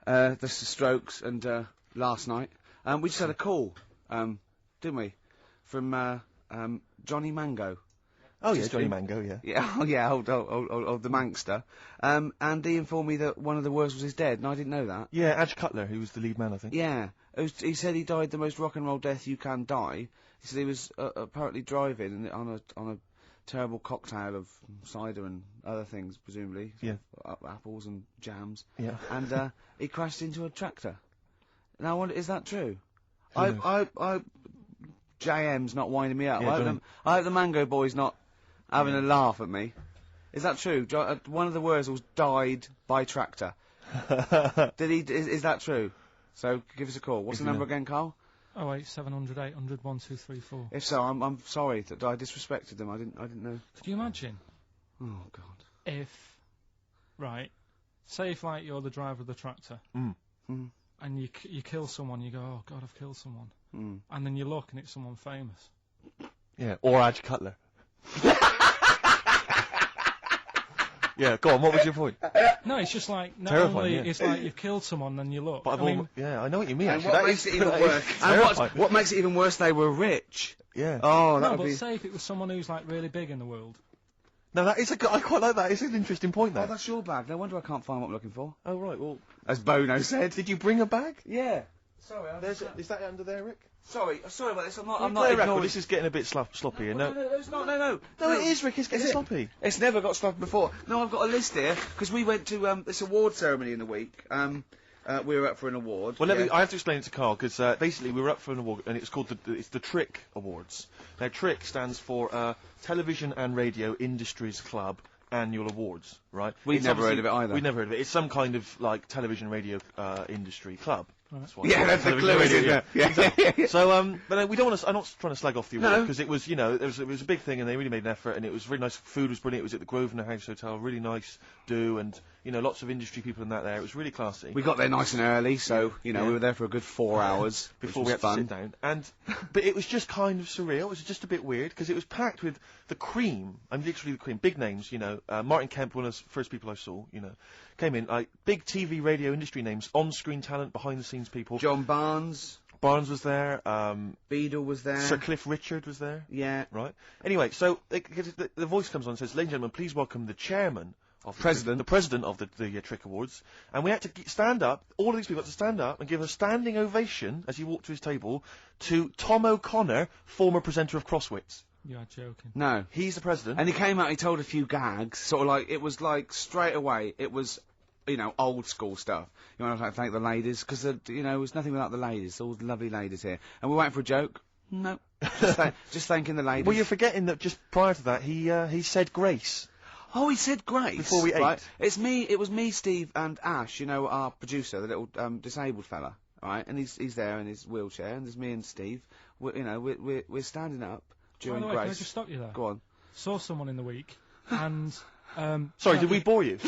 the Strokes, and last night we just had a call, didn't we, from Johnny Mango. Oh yeah, Johnny Mango, yeah. Yeah, oh yeah, old the Mankster. And he informed me that one of the Wurzels is dead, and I didn't know that. Yeah, Adge Cutler, who was the lead man, I think. Yeah, he said he died the most rock and roll death you can die. He said he was apparently driving on a terrible cocktail of cider and other things, presumably. Yeah. Apples and jams. Yeah. And he crashed into a tractor. Now, I wonder, is that true? Who knows? JM's not winding me up. Yeah, I hope the Mango Boy's not having a laugh at me. Is that true? One of the Wurzels died by tractor. Did he? Is that true? So give us a call. What's the number again, Karl? 08700 800 1234. If so, I'm sorry that I disrespected them. I didn't know. Could you imagine? Oh God. If, right, say if like you're the driver of the tractor, and you kill someone, you go, oh God, I've killed someone, and then you look and it's someone famous. Yeah, or Adge Cutler. Yeah, go on, what was your point? No, it's just like, not Terrifying, only yeah. it's like you've killed someone, then you look. But I know what you mean. And Actually, what makes it even worse? And what makes it even worse? They were rich. Yeah. Oh, that No, would but be. say if it was someone who's like really big in the world. No, that is I quite like that. It's an interesting point, Oh, that. that's your bag. No wonder I can't find what I'm looking for. Oh, right, well... As Bono said. Did you bring a bag? Yeah. Sorry, Is that under there, Rick? sorry about this. I'm not Record. ignoring. This is getting a bit sloppy here. No, it's not. No, it is, Rick. It's getting sloppy. It's never got sloppy before. No, I've got a list here because we went to this award ceremony in the week. We were up for an award. Well, I have to explain it to Karl, because basically we were up for an award, and it's called the Trick Awards. Now, Trick stands for Television and Radio Industries Club Annual Awards, right? We've never heard of it either. We've never heard of it. It's some kind of, like, television radio industry club. That's why Yeah, that's the clue, isn't it? Yeah. Exactly. So, but we don't want to. I'm not trying to slag off the award because it was, it was a big thing, and they really made an effort, and it was really nice. Food was brilliant. It was at the Grosvenor House Hotel, really nice do, and lots of industry people in that there. It was really classy. We got there nice and early, so we were there for a good 4 hours before we had to sit down. But it was just kind of surreal. It was just a bit weird because it was packed with the cream. I'm literally the cream. Big names, Martin Kemp, one of the first people I saw, came in, like big TV, radio industry names, on-screen talent, behind-the-scenes people. John Barnes was there. Beadle was there. Sir Cliff Richard was there. Yeah. Right. Anyway, so the voice comes on and says, "Ladies and gentlemen, please welcome the chairman of the president of the Trick Awards." And we had to stand up. All of these people had to stand up and give a standing ovation as he walked to his table to Tom O'Connor, former presenter of Crosswits. You're joking. No. He's the president. And he came out, he told a few gags, sort of like, it was like, straight away, it was, old school stuff. You want to thank the ladies, because, it was nothing without the ladies, all the lovely ladies here. And we're waiting for a joke? No. Just thanking the ladies. Well, you're forgetting that just prior to that, he said grace. Oh, he said grace. Before we ate. It was me, Steve, and Ash, our producer, the little, disabled fella, right? And he's there in his wheelchair, and there's me and Steve. We're standing up during By the way, grace. can I just stop you there? Go on. Saw someone in the week, and... Sorry, did we bore you?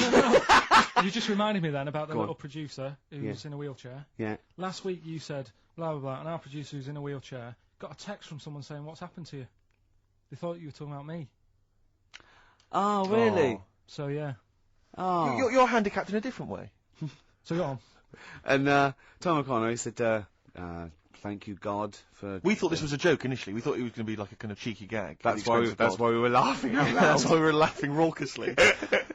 You just reminded me then about the little producer who was in a wheelchair. Yeah. Last week you said, blah, blah, blah, and our producer who's in a wheelchair got a text from someone saying, what's happened to you? They thought you were talking about me. Oh, really? Oh. So, yeah. Oh. You're handicapped in a different way. So, go on. And, Tom O'Connor, he said, thank you, God, for... We thought this was a joke initially. We thought it was going to be like a kind of cheeky gag. That's why we were laughing out loud. That's why we were laughing raucously.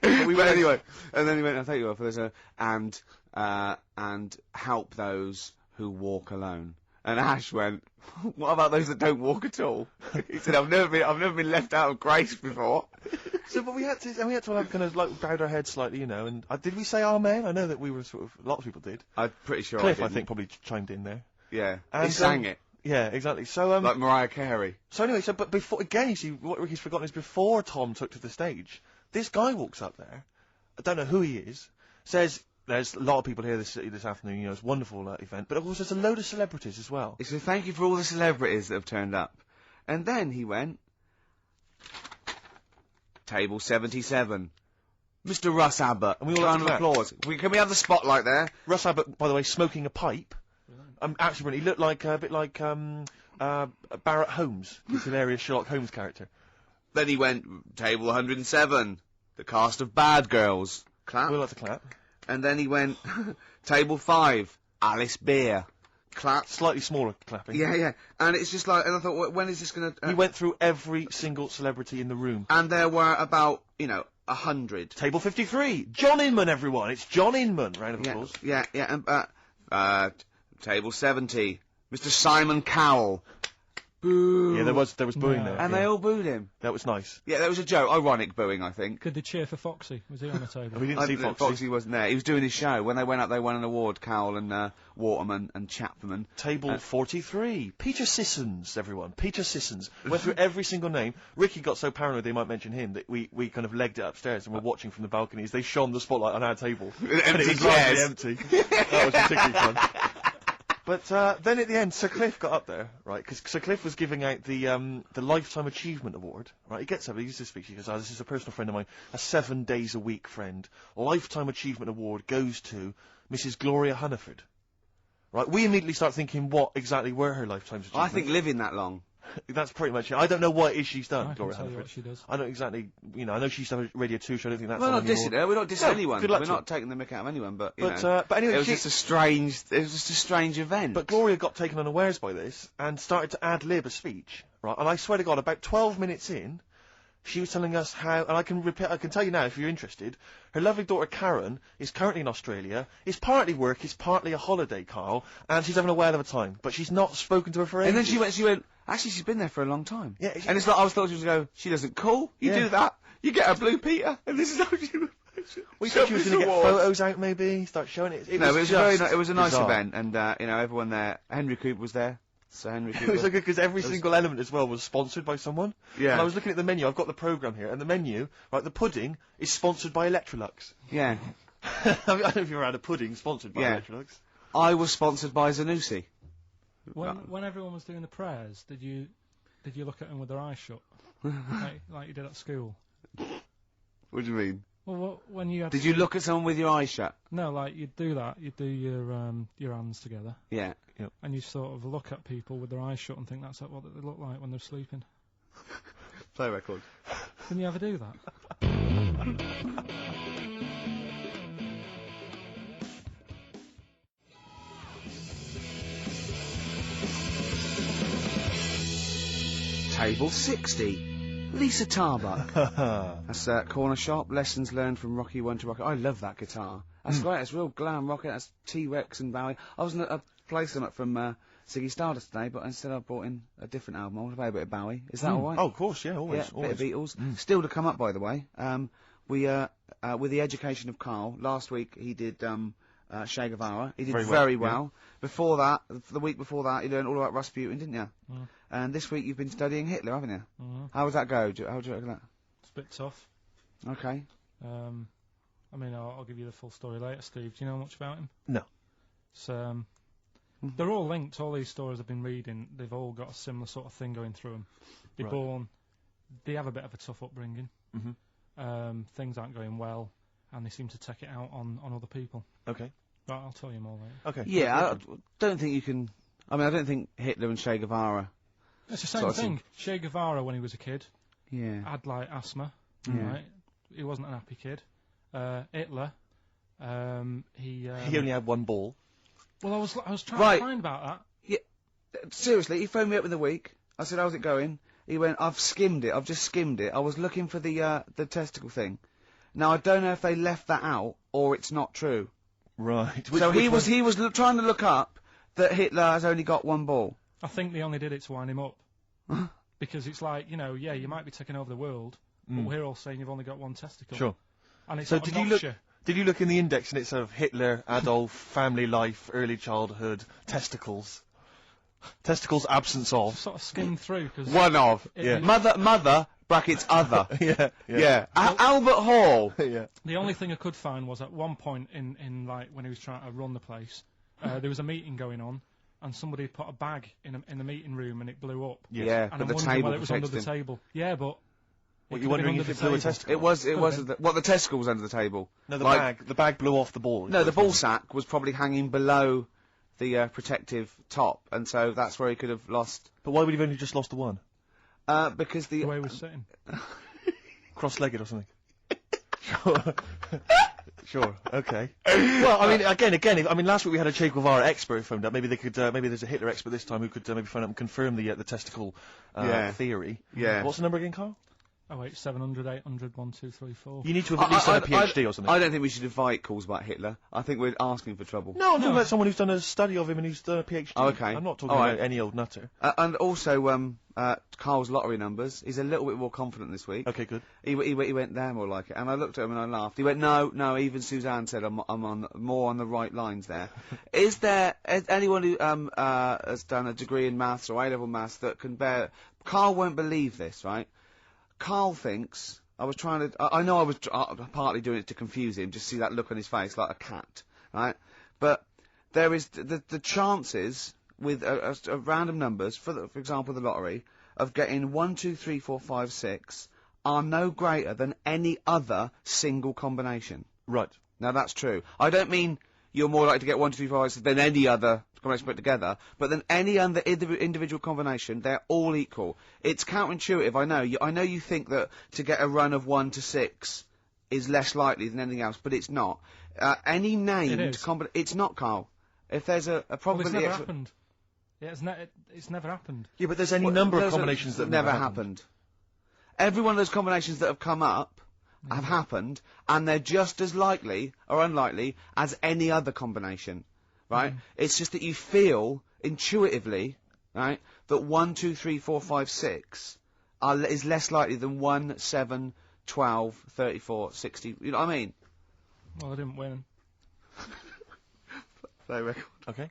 Anyway, and then he went, thank you, for this, and help those who walk alone. And Ash went, what about those that don't walk at all? He said, I've never been left out of grace before. So, but we had to have kind of like bowed our heads slightly, and did we say amen? I know that we were a lot of people did. I'm pretty sure Cliff, I think, probably chimed in there. Yeah, and he sang it. Yeah, exactly. So, like Mariah Carey. So anyway, but before, again, you see, what Ricky's forgotten is before Tom took to the stage, this guy walks up there, I don't know who he is, says, there's a lot of people here this afternoon, it's a wonderful event, but of course there's a load of celebrities as well. He said, thank you for all the celebrities that have turned up. And then he went, table 77. Mr. Russ Abbott. And we all round of applause. Can we have the spotlight there? Russ Abbott, by the way, smoking a pipe. Actually, he looked like a bit like Barrett Holmes, his hilarious Sherlock Holmes character. Then he went, table 107, the cast of Bad Girls. Clap. We like to clap. And then he went, table 5, Alice Beer. Clap. Slightly smaller clapping. Yeah. And it's just like, and I thought, when is this gonna... He went through every single celebrity in the room. And there were about, 100. Table 53, John Inman, everyone. It's John Inman. Round of applause. Yeah, and, table 70, Mr. Simon Cowell. Boo. Yeah, there was booing there. And they all booed him. That was nice. Yeah, that was a joke. Ironic booing, I think. Could they cheer for Foxy? Was he on the table? We didn't see Foxy. Foxy wasn't there. He was doing his show. When they went up, they won an award, Cowell and Waterman and Chapman. Table 43, Peter Sissons, everyone. Peter Sissons. Went through every single name. Ricky got so paranoid they might mention him that we kind of legged it upstairs and were watching from the balconies. They shone the spotlight on our table. And it was largely empty. That was particularly fun. But then at the end, Sir Cliff got up there, right? Because Sir Cliff was giving out the Lifetime Achievement Award, right? He gets up, he used to speak, he goes, this is a personal friend of mine, a 7 days a week friend. Lifetime Achievement Award goes to Mrs. Gloria Hunniford. Right? We immediately start thinking what exactly were her lifetime achievements. I think living that long. That's pretty much it. I don't know what it is she's done, I can Gloria tell you Hunniford. what she does. I don't exactly, I know she used to have a Radio 2 show, I don't think that's We're on not anymore. dissing her. We're not dissing No, anyone. good luck We're to not taking the mick out of anyone, but But anyway, it was just a strange event. But Gloria got taken unawares by this and started to ad-lib a speech, right? And I swear to God, about 12 minutes in, she was telling us how, and I can tell you now if you're interested, her lovely daughter Karen is currently in Australia. It's partly work, it's partly a holiday, Karl, and she's having a whale of a time. But she's not spoken to her for ages. And then she went, actually she's been there for a long time. Yeah. And it's like, I thought she was going to go, she doesn't call, you do that, you get a blue Peter, and this is how she... We thought she was going to get photos out, maybe, start showing it. It was a nice event, and, everyone there, Henry Cooper was there. So Henry Cooper. It was so good because every single element as well was sponsored by someone. Yeah. And I was looking at the menu. I've got the programme here, and the menu, right, the pudding is sponsored by Electrolux. Yeah. I don't know if you've ever had a pudding sponsored by Electrolux. I was sponsored by Zanussi. When everyone was doing the prayers, did you look at them with their eyes shut, like you did at school? What do you mean? Well, when you had Did you look at someone with your eyes shut? No, like you'd do that. You'd do your hands together. Yeah. Yep. And you sort of look at people with their eyes shut and think that's what they look like when they're sleeping. Play record. Didn't you ever do that? Table 60. Lisa Tarbuck. That's Corner Shop. Lessons learned from Rocky 1 to Rocky. I love that guitar. That's great. It's real glam rock. That's T-Rex and Bowie. I was going to play some from Ziggy Stardust today, but instead I brought in a different album. I want to play a bit of Bowie. Is that all right? Oh, of course, yeah, always. Yeah, bit of Beatles. Still to come up, by the way. We with the education of Karl. Last week he did Che Guevara. He did very well. Before that, the week before that, you learned all about Rasputin, didn't you? And this week you've been studying Hitler, haven't you? How does that go? How do you reckon that? It's a bit tough. Okay. I mean, I'll give you the full story later, Steve. Do you know much about him? No. So, they're all linked. All these stories I've been reading, they've all got a similar sort of thing going through them. They have a bit of a tough upbringing. Things aren't going well, and they seem to take it out on other people. Okay. Right, I'll tell you more later. Okay. Yeah, I don't think you can... I mean, I don't think Hitler and Che Guevara... It's the same thing. Che Guevara, when he was a kid, had, like, asthma, right? He wasn't an happy kid. Hitler, he only had one ball. Well, I was trying to find about that. Yeah, seriously, he phoned me up in the week. I said, how's it going? He went, I've just skimmed it. I was looking for the testicle thing. Now, I don't know if they left that out, or it's not true. Right. So he was trying to look up that Hitler has only got one ball. I think they only did it to wind him up. Because it's like, you might be taking over the world, but we're all saying you've only got one testicle. Sure. And it's So did you look in the index and it's sort of Hitler, Adolf, family life, early childhood, testicles? Testicles, absence of. Sort of skimmed through. Cause One of. Mother, brackets other. Yeah. Albert Hall. Yeah. The only thing I could find was at one point in like, when he was trying to run the place, there was a meeting going on, and somebody put a bag in the meeting room and it blew up. Yeah, and but I'm the wondering table whether it was under the protected him. table. Yeah, but... What, you're wondering if it blew a testicle? It was the testicle was under the table. No, the bag blew off the ball. No, the ball sack was probably hanging below the protective top, and so that's where he could have lost. But why would he have only just lost the one? Because the way he was sitting. Cross-legged or something. Sure. Okay. Well, I mean, again, last week we had a Che Guevara expert phoned up. Maybe they could, maybe there's a Hitler expert this time who could maybe phone up and confirm the testicle theory. Yeah. What's the number again, Carl? Oh wait, 700, 800, 1, 2, 3, 4. You need to have at least done a PhD or something. I don't think we should invite calls about Hitler. I think we're asking for trouble. No, I'm talking about someone who's done a study of him and who's done a PhD. Oh, okay. I'm not talking about any old nutter. And also, Karl's lottery numbers. He's a little bit more confident this week. Okay, good. He went there more like it, and I looked at him and I laughed. He went, no. Even Suzanne said I'm on more on the right lines there. Is there anyone who has done a degree in maths or A-level maths that can bear? Karl won't believe this, right? Karl thinks I was trying to. I know I was partly doing it to confuse him, just see that look on his face like a cat, right? But there is the chances with a random numbers, for example, the lottery, of getting 1, 2, 3, 4, 5, 6 are no greater than any other single combination. Right. Now that's true. I don't mean you're more likely to get 1, 2, 3, 4, 5, 6 than any other combination put together, but then any other individual combination, they're all equal. It's counterintuitive, I know. I know you think that to get a run of 1 to 6 is less likely than anything else, but it's not. Any named combination, it's not, Karl. If there's a probability... Well, it's never happened. Yeah, it's never happened. Yeah, but there's any number of combinations that never happened. Every one of those combinations that have come up have happened, and they're just as likely or unlikely as any other combination, right? It's just that you feel intuitively, right, that 1, 2, 3, 4, 5, 6 is less likely than 1, 7, 12, 34, 60. You know what I mean? Well, I didn't win. Play record. Okay.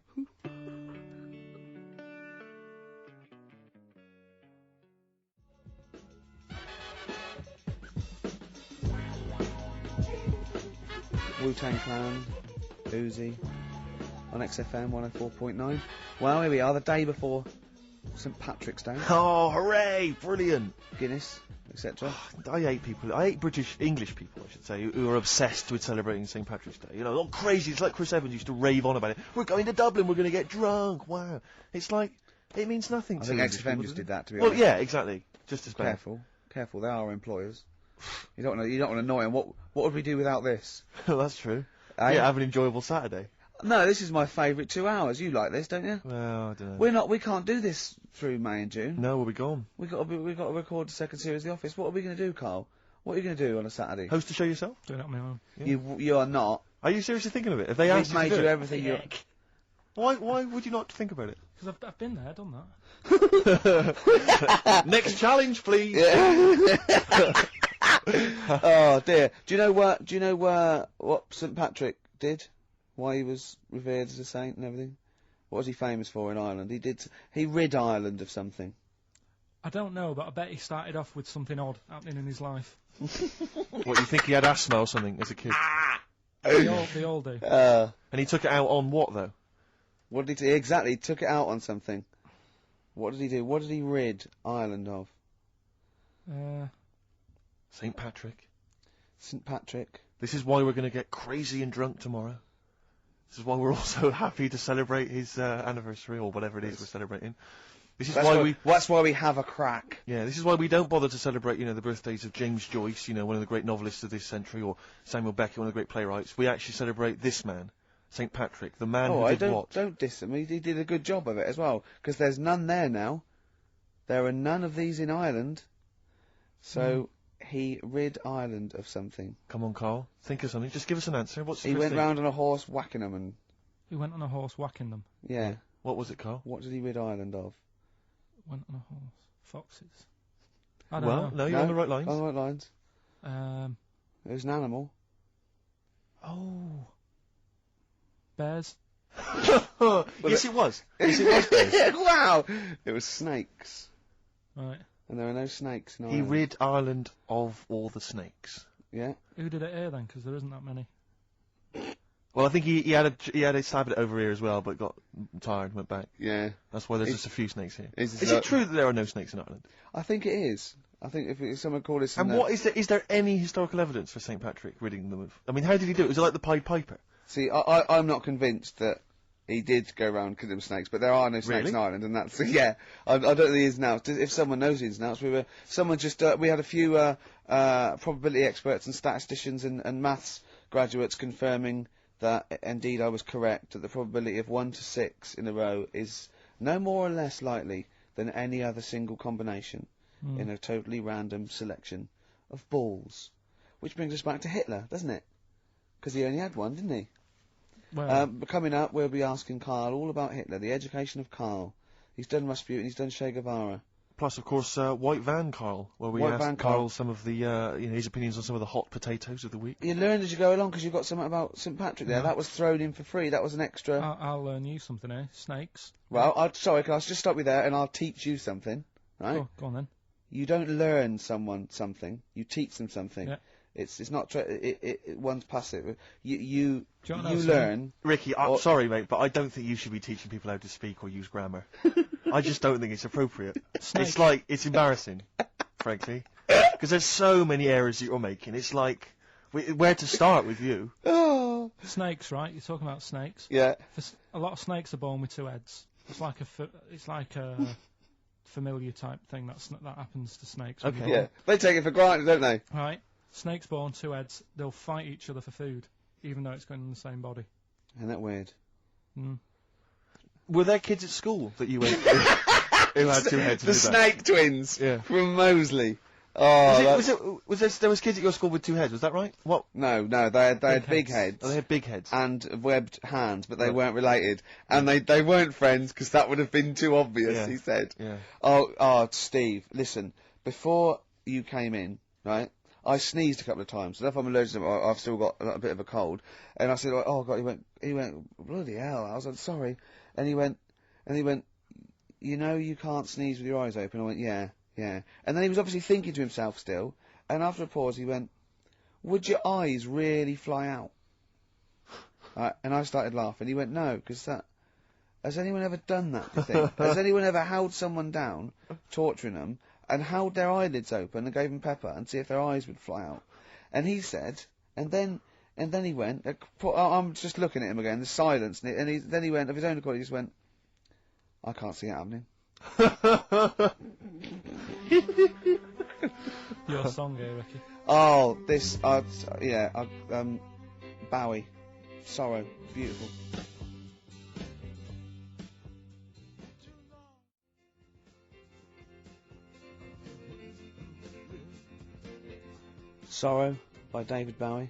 Wu-Tang Clan, Uzi, on XFM 104.9. Well, here we are, the day before St Patrick's Day. Oh, hooray! Brilliant. Guinness, etc. I hate people. I hate English people, I should say, who are obsessed with celebrating St Patrick's Day. You know, all crazy. It's like Chris Evans used to rave on about it. We're going to Dublin. We're going to get drunk. Wow. It's like it means nothing. I to think English XFM people, just doesn't did that, to be it? Well, honest. yeah, exactly. Just as bad. Careful. They are employers. You don't want to annoy them. What would we do without this? Well, that's true. Eh? Yeah, have an enjoyable Saturday. No, this is my favourite 2 hours. You like this, don't you? Well, I don't know. We can't do this through May and June. No, we'll be gone. We've got to record the second series of The Office. What are we going to do, Karl? What are you going to do on a Saturday? Host the show yourself? Doing it on my own. Yeah. You are not. Are you seriously thinking of it? Have they asked We've made you to do you it? everything you... Why would you not think about it? Because I've been there, done that. Next challenge, please. Oh dear. Do you know what St Patrick did? Why he was revered as a saint and everything? What was he famous for in Ireland? He rid Ireland of something. I don't know, but I bet he started off with something odd happening in his life. What, you think he had asthma or something as a kid? They all do. And he took it out on what, though? What did he exactly? He took it out on something. What did he do? What did he rid Ireland of? St Patrick. St Patrick. This is why we're going to get crazy and drunk tomorrow. This is why we're also happy to celebrate his anniversary, or whatever it is we're celebrating. This is That's why we have a crack. Yeah, this is why we don't bother to celebrate, the birthdays of James Joyce, one of the great novelists of this century, or Samuel Beckett, one of the great playwrights. We actually celebrate this man, St Patrick, the man who did what? Don't diss him. He did a good job of it as well, because there's none there now. There are none of these in Ireland. So he rid Ireland of something. Come on, Karl. Think of something. Just give us an answer. What's the He first went thing? round on a horse whacking them and... He went on a horse whacking them. Yeah. What was it, Karl? What did he rid Ireland of? Went on a horse. Foxes. I don't know. No, you're on the right lines. On the right lines. Um, It was an animal. Oh. Bears. Yes, it was. Yes, it was. Dave. Wow! It was snakes. Right. And there are no snakes in He Ireland. rid Ireland of all the snakes. Yeah. Who did it here then? Because there isn't that many. Well, I think he had a stab at it over here as well, but got tired and went back. Yeah. That's why there's just a few snakes here. Is Is it true that there are no snakes in Ireland? I think it is. I think if someone called us... And what is there any historical evidence for St Patrick ridding them of... I mean, how did he do it? Was it like the Pied Piper? See, I'm not convinced that he did go around killing snakes, but there are no snakes Really? in Ireland, and that's... Yeah, I don't think the ins and outs. If someone knows the ins and outs, we had a few probability experts and statisticians and maths graduates confirming that indeed I was correct, that the probability of 1 to 6 in a row is no more or less likely than any other single combination in a totally random selection of balls. Which brings us back to Hitler, doesn't it? Because he only had one, didn't he? Well, But coming up, we'll be asking Karl all about Hitler, the education of Karl. He's done Rasputin, he's done Che Guevara. Plus, of course, White Van Karl, where we White asked Van Karl Karl. some of the, his opinions on some of the hot potatoes of the week. You learned as you go along because you've got something about St Patrick there. Yeah. That was thrown in for free. That was an extra. I'll learn you something here. Snakes. Well, sorry, can I just stop you there and I'll teach you something, right? Go on then. You don't learn someone something. You teach them something. Yeah. It's not one's passive. You Do you know what else learn. Ricky, I'm sorry, mate, but I don't think you should be teaching people how to speak or use grammar. I just don't think it's appropriate. Snake. It's embarrassing, frankly, because there's so many errors that you're making. It's like, where to start with you? Oh. Snakes, right? You're talking about snakes. Yeah. A lot of snakes are born with 2 heads. It's like a familiar type thing that happens to snakes. when Okay. they're Yeah. They take it for granted, don't they? born. Right. Snakes born 2 heads. They'll fight each other for food, even though it's going in the same body. Isn't that weird? Mm. Were there kids at school that you went who had 2 heads? The and did that? snake twins. Yeah. From Moseley. Oh. There was kids at your school with 2 heads? Was that right? What? No, they had big heads. heads. Oh, they had big heads. And webbed hands, but they Right. weren't related. And they weren't friends because that would have been too obvious, Yeah. he said. Yeah. Oh, Steve, listen, before you came in, right, I sneezed a couple of times. So if I'm allergic to it, I've still got a bit of a cold. And I said, oh God, he went, bloody hell. I was like, sorry. And he went, you know you can't sneeze with your eyes open. I went, yeah. And then he was obviously thinking to himself still. And after a pause, he went, would your eyes really fly out? And I started laughing. He went, no, because has anyone ever done that, do you think? Has anyone ever held someone down, torturing them, and held their eyelids open and gave them pepper and see if their eyes would fly out? And he said, and then he went, I'm just looking at him again, the silence, and then he went, of his own accord, he just went, I can't see it happening. Your song here, Ricky. Oh, this, Bowie. Sorrow. Beautiful. Sorrow by David Bowie.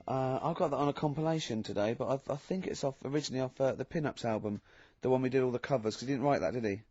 I've got that on a compilation today, but I think it's originally off the Pin-Ups album, the one we did all the covers, because he didn't write that, did he?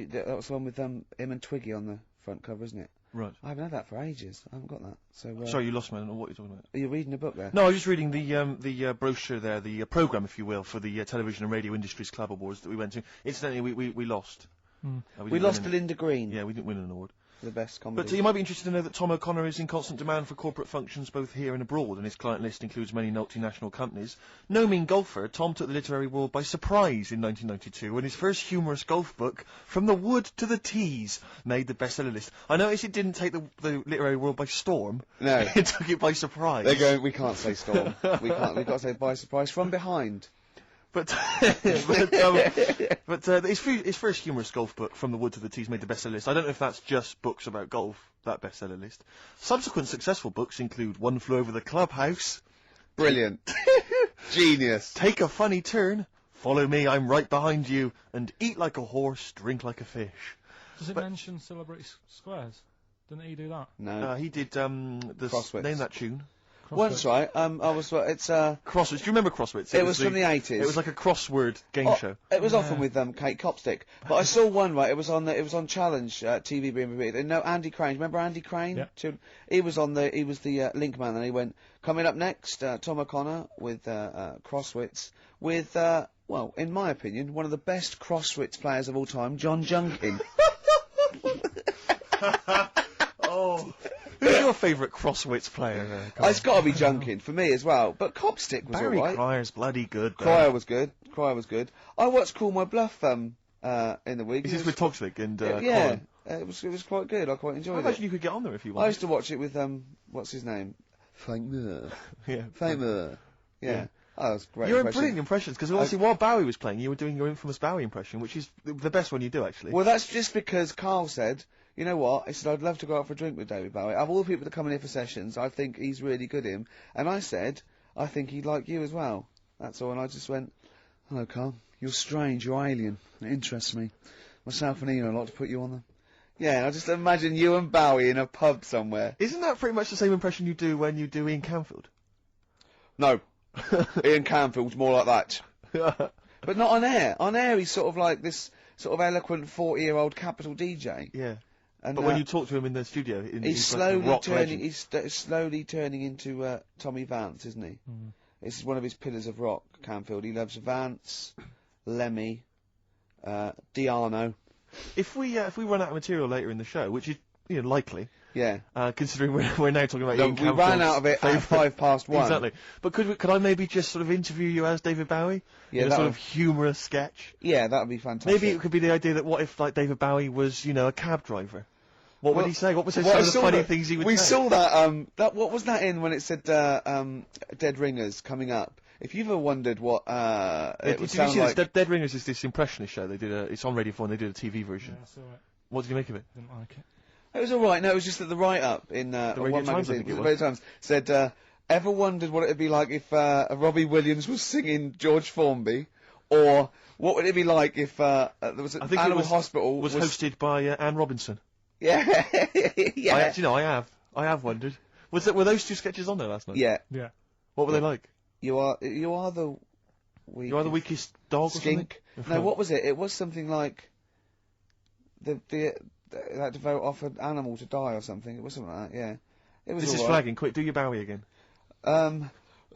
That was the one with him and Twiggy on the front cover, isn't it? Right. I haven't had that for ages. I haven't got that. So Sorry, you lost me. I don't know what you're talking about. Are you reading a book there? No, I was just reading the brochure there, the programme, if you will, for the Television and Radio Industries Club Awards that we went to. Incidentally, we lost. We didn't lost win to Linda Green. Yeah, we didn't win an award. For the best comedy. But you might be interested to know that Tom O'Connor is in constant demand for corporate functions both here and abroad, and his client list includes many multinational companies. No mean golfer, Tom took the literary world by surprise in 1992 when his first humorous golf book, From the Wood to the Tees, made the bestseller list. I noticed it didn't take the literary world by storm. No. It took it by surprise. They're going, we can't say storm. We've got to say by surprise from behind. But his first humorous golf book, From the Wood to the Tees, made the bestseller list. I don't know if that's just books about golf, that bestseller list. Subsequent successful books include One Flew Over the Clubhouse, Brilliant. Genius. Take a Funny Turn, Follow Me, I'm Right Behind You, and Eat Like a Horse, Drink Like a Fish. Does it mention Celebrity Squares? Didn't he do that? No. He did Crosswits. name that tune. Once, right, it's Crosswords. Do you remember Crosswords? It was from the 80s. It was like a crossword game show. It was often with Kate Copstick. But I saw one, right, it was on Challenge TV being repeated. And no, Andy Crane, remember Andy Crane? Yeah. He was the link man, and he went, coming up next, Tom O'Connor with Crosswits, with, well, in my opinion, one of the best Crosswits players of all time, John Junkin. Oh. Who's your favourite Crosswits player? It's got to be Junkin for me as well. But Copstick was Barry alright. Cryer's bloody good. Cryer was good. I watched Call My Bluff in the week. Is this with Toxic and yeah, Colin? it was quite good. I quite enjoyed I it. imagine you could get on there if you I wanted. used to watch it with what's his name? Frank Muir. Yeah. Frank Muir. Yeah. Oh, that was great. You're impression. brilliant impressions, because obviously while Bowie was playing, you were doing your infamous Bowie impression, which is the best one you do, actually. Well, that's just because Karl said, you know what? He said, I'd love to go out for a drink with David Bowie. Of all the people that come in here for sessions, I think he's really good him. And I said, I think he'd like you as well. That's all. And I just went, hello, Karl. You're strange. You're alien. It interests me. Myself and Ian would like to put you on them. Yeah, I just imagine you and Bowie in a pub somewhere. Isn't that pretty much the same impression you do when you do Ian Canfield? No. Ian Canfield's more like that. But not on air. On air, he's sort of like this sort of eloquent 40-year-old Capital DJ. Yeah. And, but when you talk to him in the studio, he's slowly slowly turning. legend. He's slowly turning into Tommy Vance, isn't he? Mm. This is one of his pillars of rock. Canfield. He loves Vance, Lemmy, Diano. If we run out of material later in the show, which is likely, Yeah. considering we're now talking about No, Ian we Canfield's ran out of it at 1:05. Exactly. But could I maybe just sort of interview you as David Bowie? Yeah, in a that sort would- of humorous sketch. Yeah, that would be fantastic. Maybe it could be the idea that what if like David Bowie was a cab driver? What would he say? What was some Well, I of the saw funny that- things he would We say? saw that. What was that in when it said Dead Ringers coming up? If you've ever wondered what it Did would you sound see like. this? Dead Ringers is this impressionist show. They did it's on Radio 4 and they did a TV version. Yeah, I saw it. What did you make of it? Didn't like it. It was alright. No, it was just that the write-up in Radio one Times, I magazine, think it the was. Radio Times, said, ever wondered what it'd be like if Robbie Williams was singing George Formby, or what would it be like if there was an I think Animal it Hospital was hosted by Anne Robinson. Yeah, yeah, I actually I have wondered. Were those two sketches on there last night? yeah. Yeah. What were they like? You are the weakest. You are the weakest dog skink. or something? No, what was it? It was something like they had to vote off an animal to die or something. It was something like that. Yeah, it was. This is all right. flagging. Quick, do your Bowie again.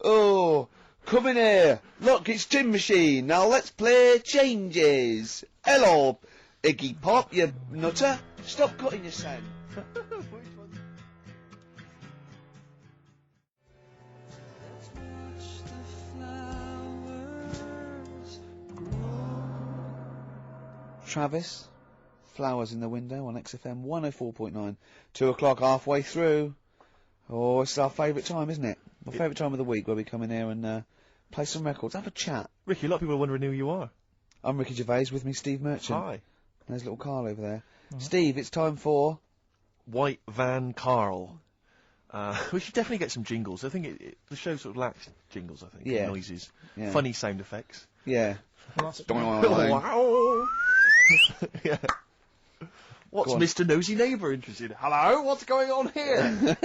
Oh, come in here. Look, it's Tin Machine. Now let's play changes. Hello, Iggy Pop, you nutter. Stop cutting your sound. Travis, Flowers in the Window on XFM 104.9. 2 o'clock, halfway through. Oh, it's our favourite time, isn't it? My favourite time of the week where we come in here and play some records, have a chat. Ricky, a lot of people are wondering who you are. I'm Ricky Gervais, with me Steve Merchant. Hi. There's little Karl over there. Steve, it's time for... White Van Karl. We should definitely get some jingles. I think the show sort of lacks jingles, I think. Yeah. Noises. Yeah. Funny sound effects. Yeah. Well, that's Wow. Yeah. What's Go on. Mr. Nosy Neighbour interested in? Hello, what's going on here?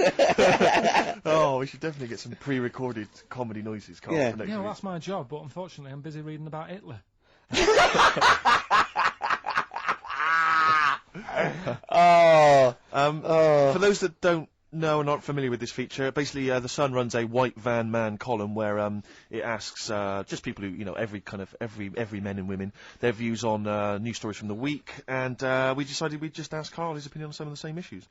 Oh, we should definitely get some pre-recorded comedy noises, Karl, Yeah. for next yeah, well, week. that's my job, but unfortunately I'm busy reading about Hitler. For those that don't know and aren't familiar with this feature, basically The Sun runs a White Van Man column where it asks just people who, every men and women, their views on news stories from the week, and we decided we'd just ask Karl his opinion on some of the same issues.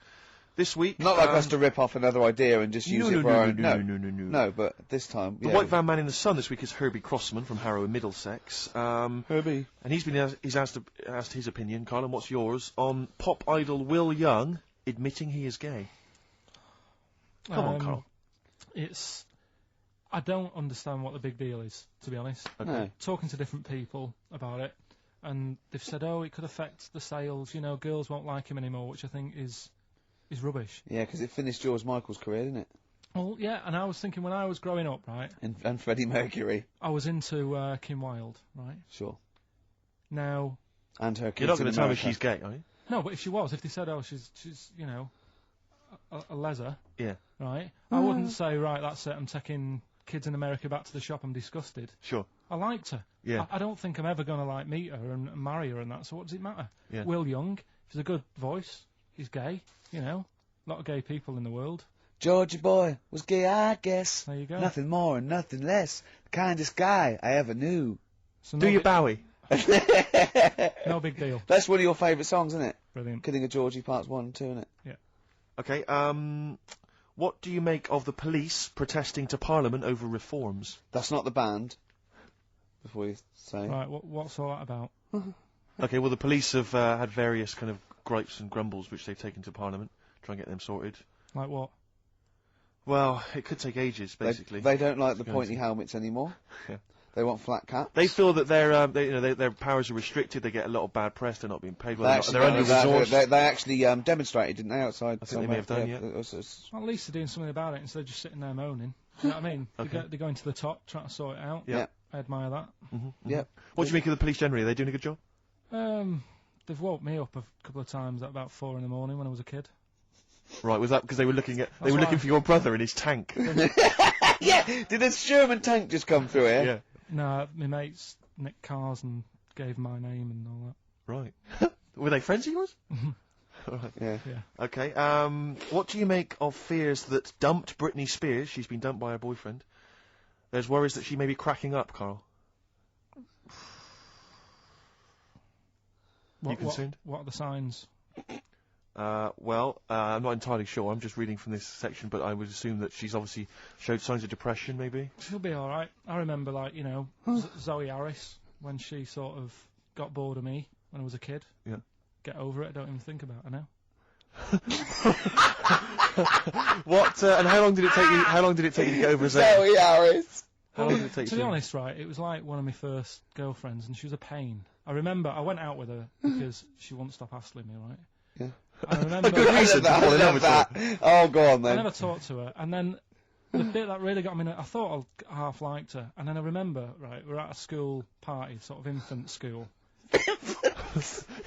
This week... Not like us to rip off another idea and just use it for our own... No. No, but this time... The White Van Man in the Sun this week is Herbie Crossman from Harrow in Middlesex. Herbie. And he's asked his opinion, Karl, and what's yours, on pop idol Will Young admitting he is gay. Come on, Karl. I don't understand what the big deal is, to be honest. Okay. No. Talking to different people about it, and they've said, oh, it could affect the sales, girls won't like him anymore, which I think is rubbish. Yeah, because it finished George Michael's career, didn't it? Well, yeah, and I was thinking when I was growing up, right, And Freddie Mercury. I was into Kim Wilde, right? Sure. Now, And her kids You're not going in to tell me America. she's gay, are you? no, but if she was, if they said, oh, she's a leser, Yeah. right, I wouldn't say, right, that's it, I'm taking kids in America back to the shop, I'm disgusted. Sure. I liked her. Yeah. I don't think I'm ever going to meet her and marry her and that. So what does it matter? Yeah. Will Young, he's a good voice. He's gay. A lot of gay people in the world. Georgie boy was gay, I guess. There you go. Nothing more and nothing less. The kindest guy I ever knew. So Do your Bowie. no big deal. That's one of your favourite songs, isn't it? Brilliant. Kidding of Georgie Parts 1 and 2, isn't it? Yeah. Okay, what do you make of the police protesting to Parliament over reforms? That's not the band. Before you say. Right. What's all that about? Okay, well, the police have had various kind of gripes and grumbles which they've taken to Parliament, try and get them sorted. Like what? Well, it could take ages, basically. They don't like the It's going pointy to. helmets anymore. Yeah. They want flat caps. They feel that their powers are restricted. They get a lot of bad press. They're not being paid well. They're under resourced. They actually demonstrated, didn't they, outside? I think they may have done. Yeah. Well, at least they're doing something about it instead of just sitting there moaning. You know what I mean? Okay. They're going to the top, trying to sort it out. Yeah. I admire that. Yeah. What do you make of the police generally? Are they doing a good job? They've woke me up a couple of times at about 4 in the morning when I was a kid. Right, was that because they were looking for your brother in his tank? Yeah. Did a Sherman tank just come through here? Yeah. No, my mates nicked cars and gave my name and all that. Right. Were they friends of yours? Right. Yeah. Okay. What do you make of fears that dumped Britney Spears? She's been dumped by her boyfriend. There's worries that she may be cracking up, Karl. You concerned? What are the signs? Well, I'm not entirely sure. I'm just reading from this section, but I would assume that she's obviously showed signs of depression, maybe. She'll be all right. I remember, Zoe Harris when she sort of got bored of me when I was a kid. Yeah. Get over it. I don't even think about it now. What? And how long did it take you? How long did it take you to get over Zoe? Zoe Harris. How long did it take To be honest, right, it was like one of my first girlfriends, and she was a pain. I remember I went out with her because she wouldn't stop hassling me, right? Yeah. I remember. A good reason to fall in love with her. Oh, go on I then. never talked to her, and then the bit that really got me, I thought I half liked her, and then I remember, right, we're at a school party, sort of infant school.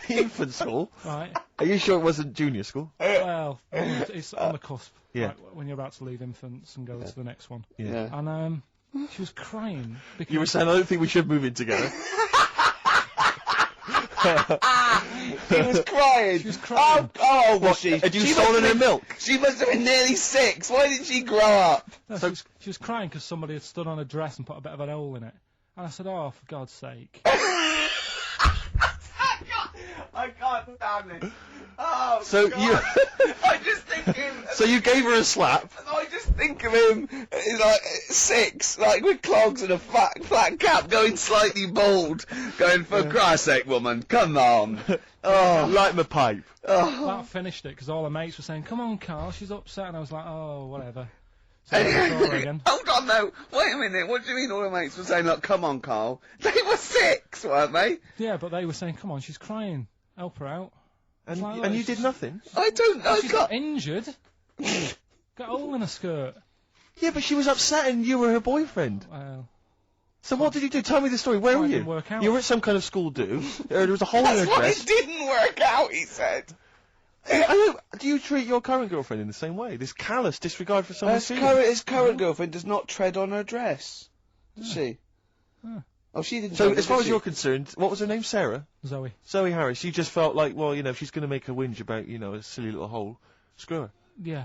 Infant school? Right. Are you sure it wasn't junior school? Well, it's on the cusp. Yeah. Right, when you're about to leave infants and go to the next one. Yeah. And she was crying because You were saying, I don't think we should move in together. She was crying. She was crying. Oh, was she? Had you She stolen must her have- milk? She must have been nearly 6. Why didn't she grow up? No, she was crying because somebody had stood on her dress and put a bit of an hole in it. And I said, oh, for God's sake. I can't stand it. Oh, So God. you, I just think him. so you gave her a slap. I just think of him, he's like 6, like with clogs and a flat cap, going slightly bald, going, for Christ's sake, woman, come on. Oh, Light my pipe. That finished it because all her mates were saying, come on, Karl, she's upset. And I was like, oh, whatever. So I saw her again. hold on, though. Wait a minute. What do you mean all the mates were saying, look, come on, Karl? They were 6, weren't they? Yeah, but they were saying, come on, she's crying. Help her out. And, It's like, and look, you she's- did nothing? She's not injured. Got a hole in her skirt. Yeah, but she was upset and you were her boyfriend. Well, So what did you do? Tell me the story. Where Well, were it you? didn't work out. Oh, You were at some kind of school do. There was a hole in her That's why dress. it didn't work out, he said. Do you treat your current girlfriend in the same way? This callous disregard for someone's His feelings? current girlfriend does not tread on her dress. Does she? Yeah. Oh, she didn't. So, tread, as far did as she? you're concerned, what was her name? Sarah? Zoe. Zoe Harris. You just felt like, well, you know, if she's going to make a whinge about, you know, a silly little hole, screw her. Yeah.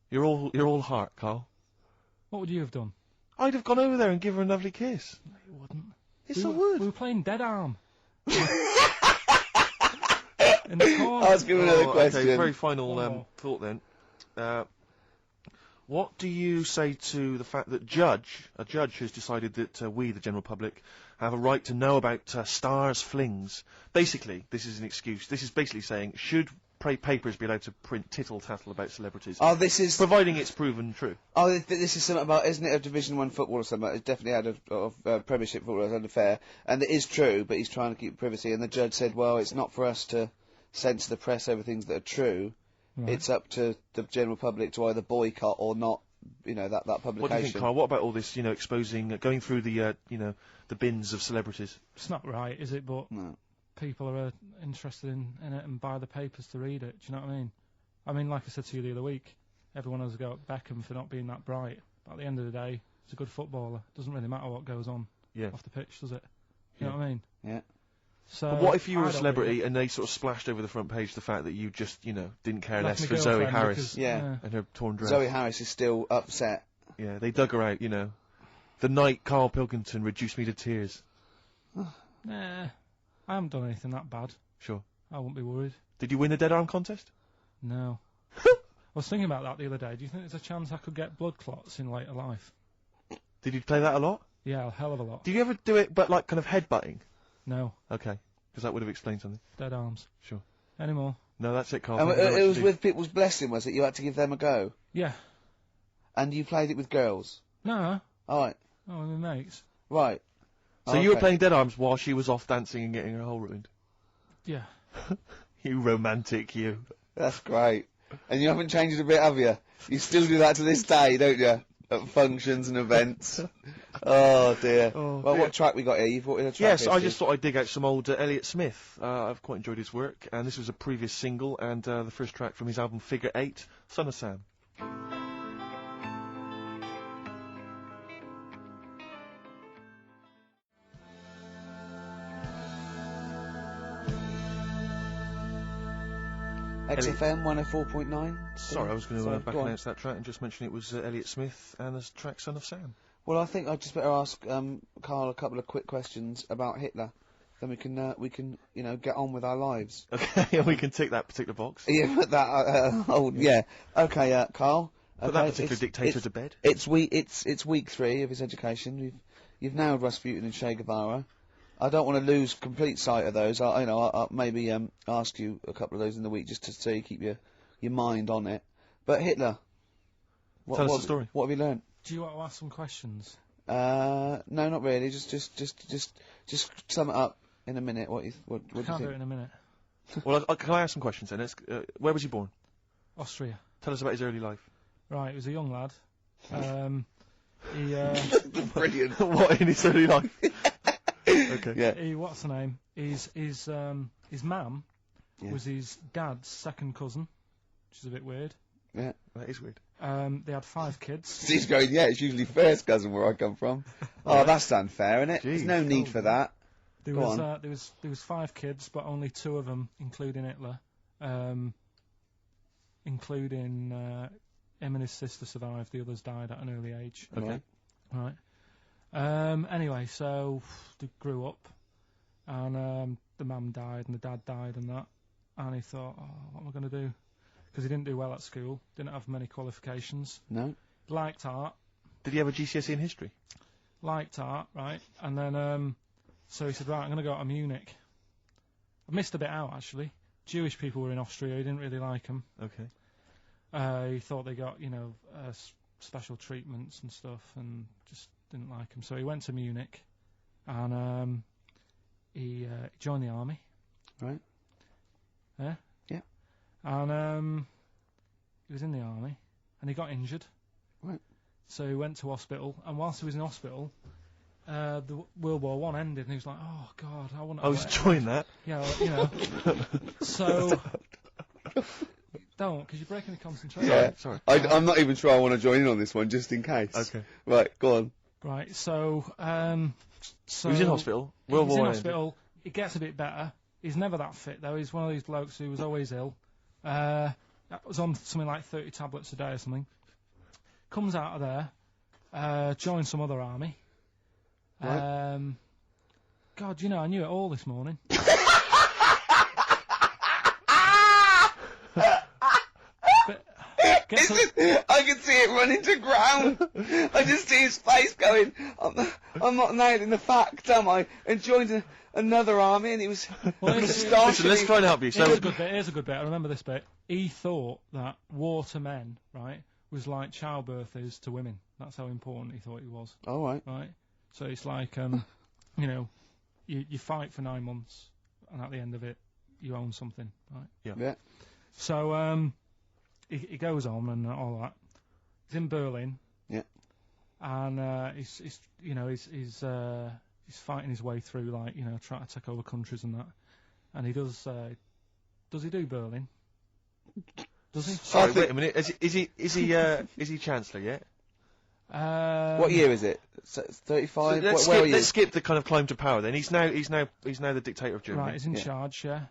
You're all heart, Karl. What would you have done? I'd have gone over there and give her a lovely kiss. No, you wouldn't. Yes, we I would. We were playing Dead Arm. In the corner. Ask him another question. Okay, very final One more. thought then. What do you say to the fact that a judge has decided that we, the general public, have a right to know about stars' flings? Basically, this is an excuse. This is basically saying, should papers be allowed to print tittle-tattle about celebrities? Oh, this is. Providing it's proven true. Oh, this is something about, isn't it, a Division 1 football or something? It's definitely out of Premiership football, it's unfair. And it is true, but he's trying to keep privacy. And the judge said, well, it's not for us to censor the press over things that are true. Right. It's up to the general public to either boycott or not, you know, that publication. What do you think, Karl? What about all this, you know, exposing, going through the, you know, the bins of celebrities? It's not right, is it? But No. people are interested in it and buy the papers to read it. Do you know what I mean? I mean, like I said to you the other week, everyone has a go at Beckham for not being that bright. But at the end of the day, he's a good footballer. Doesn't really matter what goes on Yeah. off the pitch, does it? You know what I mean? Yeah. So But what if you were I a don't celebrity really- and they sort of splashed over the front page the fact that you just, you know, didn't care Left less my for Zoe girlfriend Harris because- Yeah. and her torn dress? Zoe Harris is still upset. Yeah, they dug her out, you know. The night Karl Pilkington reduced me to tears. Nah, I haven't done anything that bad. Sure. I won't be worried. Did you win the dead arm contest? No. I was thinking about that the other day. Do you think there's a chance I could get blood clots in later life? Did you play that a lot? Yeah, a hell of a lot. Did you ever do it, but like kind of headbutting? No, Okay, because that would have explained something. dead arms. Sure. Any more? No, that's it, Karl. And Thank you very it much was indeed. with people's blessing, was it? You had to give them a go. Yeah. And you played it with girls. No. All right. Oh, my mates. Right. So you were playing Dead Arms while she was off dancing and getting her hole ruined? Yeah. You romantic, you. That's great. And you haven't changed a bit, have you? You still do that to this day, don't you? At functions and events. Oh dear. Oh, well, dear. what track we got here? You've brought in a track. Yes, I history. just thought I'd dig out some old Elliott Smith. I've quite enjoyed his work, and this was a previous single, and the first track from his album Figure 8, Son of Sam. XFM 104.9. Sorry, I was going to Sorry, back go on. announce that track and just mention it was Elliott Smith and the track Son of Sam. Well, I think I'd just better ask Karl a couple of quick questions about Hitler. Then we can get on with our lives. Okay, we can tick that particular box. Yeah, put that. Yeah. Okay, Karl. Put that particular dictator to bed. It's week 3 of his education. You've nailed Rasputin and Che Guevara. I don't want to lose complete sight of those. I'll maybe ask you a couple of those in the week just to so you keep your mind on it. But Hitler. Tell us the story. What have you learned? Do you want to ask some questions? No, not really. Just sum it up in a minute. What do you Can't think? do it in a minute. Well, can I ask some questions then? Where was he born? Austria. Tell us about his early life. Right, he was a young lad. Brilliant. What in his early life? Okay. Yeah. What's the name? His mum was his dad's second cousin, which is a bit weird. Yeah. That is weird. They had 5 kids. He's going, yeah, it's usually first cousin where I come from. Oh, that's unfair, isn't it? There's no need for that. There was 5 kids, but only 2 of them, including Hitler, including him and his sister survived. The others died at an early age. Okay. Right. Anyway, so they grew up, and the mum died and the dad died and that, and he thought, oh, what am I going to do? Because he didn't do well at school, didn't have many qualifications. No. Liked art. Did he have a GCSE in history? Liked art, right? And then, so he said, right, I'm going to go to Munich. I missed a bit out, actually. Jewish people were in Austria, he didn't really like them. Okay. He thought they got, special treatments and stuff, and just didn't like them. So he went to Munich, and he joined the army. Right. Yeah? Yeah. And he was in the army, and he got injured. Right. So he went to hospital, and whilst he was in hospital, the World War One ended, and he was like, "Oh God, I want to." I was enjoying that. Yeah, So don't, because you're breaking the concentration. Yeah. Sorry. I'm not even sure I want to join in on this one, just in case. Okay. Right, go on. Right. So He was in hospital. World He's War in ended. hospital. It gets a bit better. He's never that fit though. He's one of these blokes who was always ill. That was on something like 30 tablets a day or something. Comes out of there, joins some other army. Right. God, I knew it all this morning. I can see it running to ground. I just see his face going, I'm not nailing the fact, am I? And joined another army, and he was starting. Listen, let's try and help you. So, Here's a good bit. I remember this bit. He thought that war to men, right, was like childbirth is to women. That's how important he thought it was. All right. Right. So it's like, you fight for 9 months, and at the end of it, you own something, right? Yeah. So he goes on and all that. He's in Berlin. Yeah. And he's fighting his way through, trying to take over countries and that. And he does he do Berlin? Does he? sorry, wait a minute. Is he Chancellor yet? What year is it? 35. Let's skip the kind of climb to power. Then he's now the dictator of Germany. Right, he's in charge, yeah.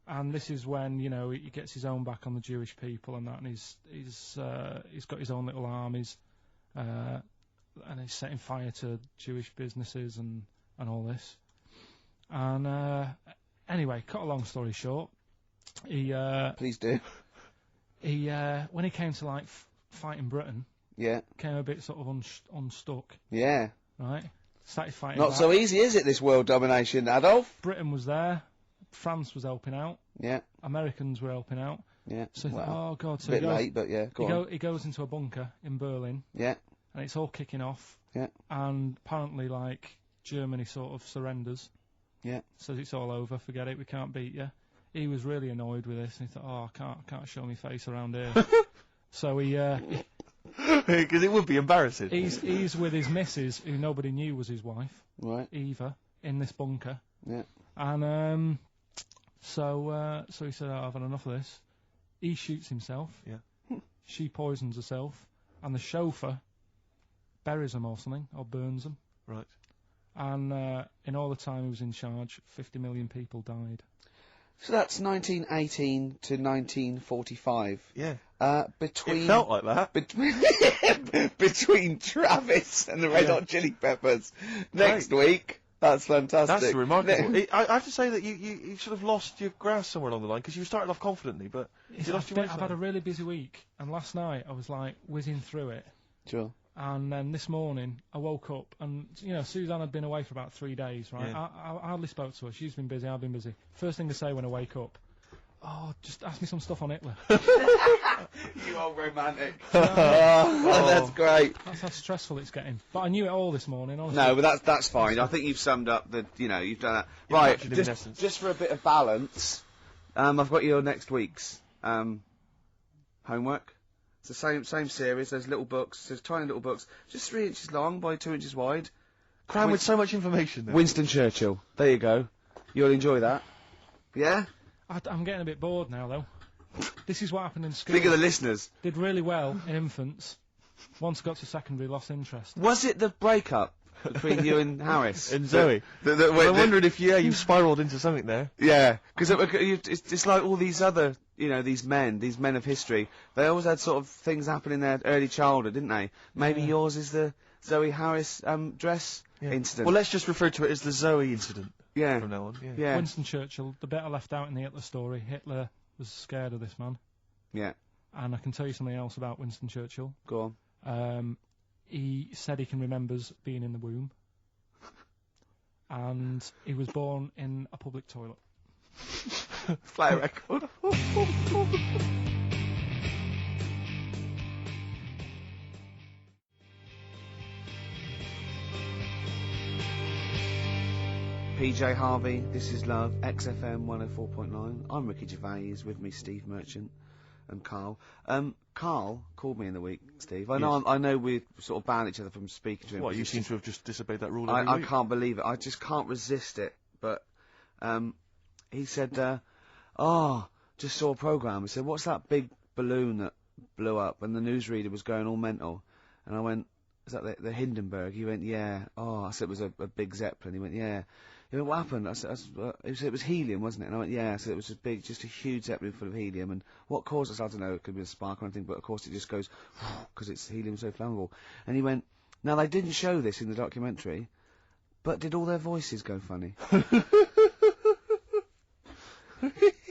And this is when he gets his own back on the Jewish people and that, and he's got his own little armies, and he's setting fire to Jewish businesses and all this. And anyway, cut a long story short, Please do. He when he came to fighting Britain, Yeah. came a bit sort of unstuck, Yeah. right? Started fighting. Not back. so easy, is it, this world domination, Adolf? Britain was there, France was helping out, Yeah. Americans were helping out. Yeah. So he Well, thought, oh God, a so bit late, but yeah, go on. he goes into a bunker in Berlin, Yeah. and it's all kicking off. Yeah. And apparently, Germany sort of surrenders. Yeah. Says it's all over, forget it, we can't beat you. He was really annoyed with this, and he thought, oh, I can't show my face around here. So Because it would be embarrassing. he's with his missus, who nobody knew was his wife, Right. Eva, in this bunker. Yeah. And so he said, I've had enough of this. He shoots himself. Yeah. She poisons herself, and the chauffeur buries them or something, or burns them. Right. And in all the time he was in charge, 50 million people died. So that's 1918 to 1945. Yeah. Between It felt like that. between Travis and the Red Yeah. Hot Chili Peppers. Next week. That's fantastic. That's remarkable. I have to say that you sort of lost your grasp somewhere along the line, because you started off confidently, but you lost your way. I've had a really busy week, and last night I was like whizzing through it. Sure. And then this morning I woke up, and Suzanne had been away for about 3 days, right? Yeah. I hardly spoke to her. She's been busy, I've been busy. First thing to say when I wake up, oh, just ask me some stuff on Hitler. You old romantic. That's great. That's how stressful it's getting. But I knew it all this morning, honestly. No, but that's fine. I think you've summed up you've done that. Right, captured it in essence. just for a bit of balance, I've got your next week's homework. It's the same series. There's little books. There's tiny little books, just 3 inches long by 2 inches wide. Crammed with so much information there. Winston Churchill. There you go. You'll enjoy that. Yeah? I'm getting a bit bored now, though. This is what happened in school. Think of the listeners. Did really well in infants. Once got to secondary, lost interest. Was it the breakup between you and Harris? And Zoe. I'm wondering if, you spiralled into something there. Yeah, because it's like all these other, these men of history, they always had sort of things happen in their early childhood, didn't they? Maybe yours is the Zoe Harris dress incident. Well, let's just refer to it as the Zoe incident yeah. from now on. Yeah. Yeah. Winston Churchill, the bit I left out in the Hitler story, Hitler was scared of this man. Yeah. And I can tell you something else about Winston Churchill. Go on. He said he can remembers being in the womb. And he was born in a public toilet. Play a record. PJ Harvey, this is Love, XFM 104.9. I'm Ricky Gervais, with me Steve Merchant and Karl. Karl called me in the week, Steve. I know we sort of banned each other from speaking to him. What, you seem to have just disobeyed that rule I week? can't believe it. I just can't resist it. But he said, just saw a programme. He said, what's that big balloon that blew up? And the newsreader was going all mental. And I went, is that the Hindenburg? He went, yeah. Oh, I said it was a big Zeppelin. He went, yeah. He went, what happened? I said, it was helium, wasn't it? And I went, yeah. So it was just a huge Zeppelin full of helium. And what caused us? I don't know. It could be a spark or anything, but of course it just goes, because it's helium so flammable. And he went, now they didn't show this in the documentary, but did all their voices go funny?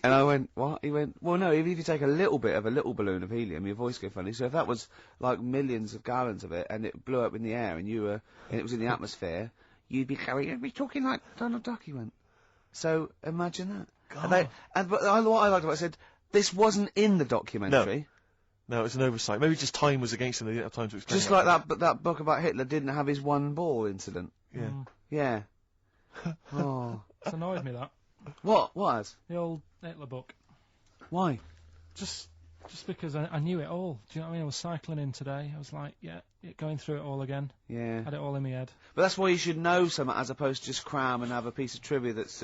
And I went, what? He went, well, no, even if you take a little bit of a little balloon of helium, your voice go funny. So if that was like millions of gallons of it, and it blew up in the air, and it was in the atmosphere, you'd be talking like Donald Duck. He went. So imagine that. God. But what I liked about it, I said, this wasn't in the documentary. No, it's an oversight. Maybe just time was against them. They didn't have time to explain. Just like that, but that book about Hitler didn't have his one ball incident. Yeah. Yeah. Oh. It's annoyed me, that. What? What has? The old Hitler book. Why? Just because I knew it all. Do you know what I mean? I was cycling in today. I was like, going through it all again. Yeah. Had it all in my head. But that's why you should know something as opposed to just cram and have a piece of trivia that's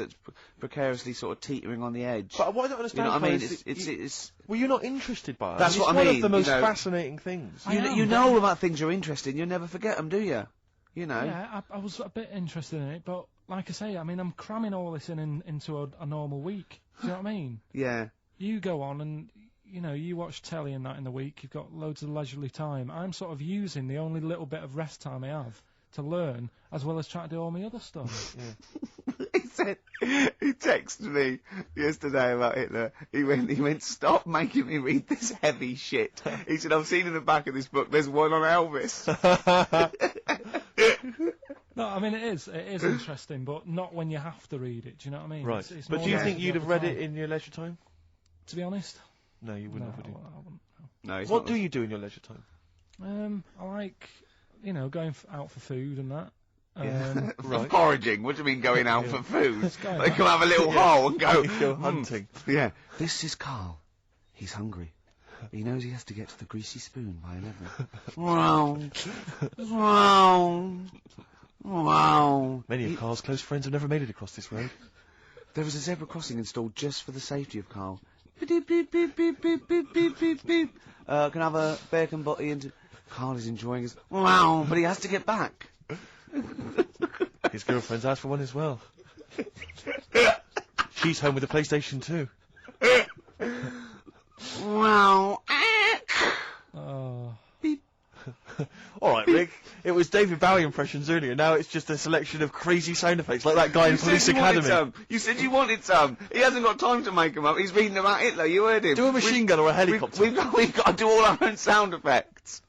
precariously sort of teetering on the edge. But what I don't understand, you know what I mean? It's were you not interested by it? That's what I mean. It's one of the most fascinating things. You know all about things you're interested in. You never forget them, do you? You know. Yeah, I was a bit interested in it, but like I say, I mean, I'm cramming all this into a normal week. Do you know what I mean? Yeah. You go on and, you watch telly and that in the week, you've got loads of leisurely time. I'm sort of using the only little bit of rest time I have to learn, as well as trying to do all my other stuff. Yeah. He texted me yesterday about Hitler. He went, stop making me read this heavy shit. He said, I've seen in the back of this book, there's one on Elvis. No, I mean, it is interesting, but not when you have to read it, do you know what I mean? Right. It's But more do you like think the you'd have other read time. it in your leisure time? To be honest? No, you wouldn't No, have, would you? I wouldn't. No, he's What not. do you do in your leisure time? I like, going out for food and that. Right. Foraging. What do you mean going out for food? going They out. come have a little hole and go, Go hunting. Yeah. This is Karl. He's hungry. He knows he has to get to the greasy spoon by 11. Wow. Many of Karl's close friends have never made it across this road. There was a zebra crossing installed just for the safety of Karl. Beep, beep, beep, beep, beep, beep, beep, beep, beep. Can I have a bacon butty and... Karl is enjoying his... Wow, but he has to get back. His girlfriend's asked for one as well. She's home with a PlayStation 2. Wow. Oh. All right, Rick. It was David Bowie impressions earlier. Now it's just a selection of crazy sound effects, like that guy in Police Academy. You said you wanted some. He hasn't got time to make them up. He's reading about Hitler. You heard him. Do a machine gun or a helicopter. We've got to do all our own sound effects.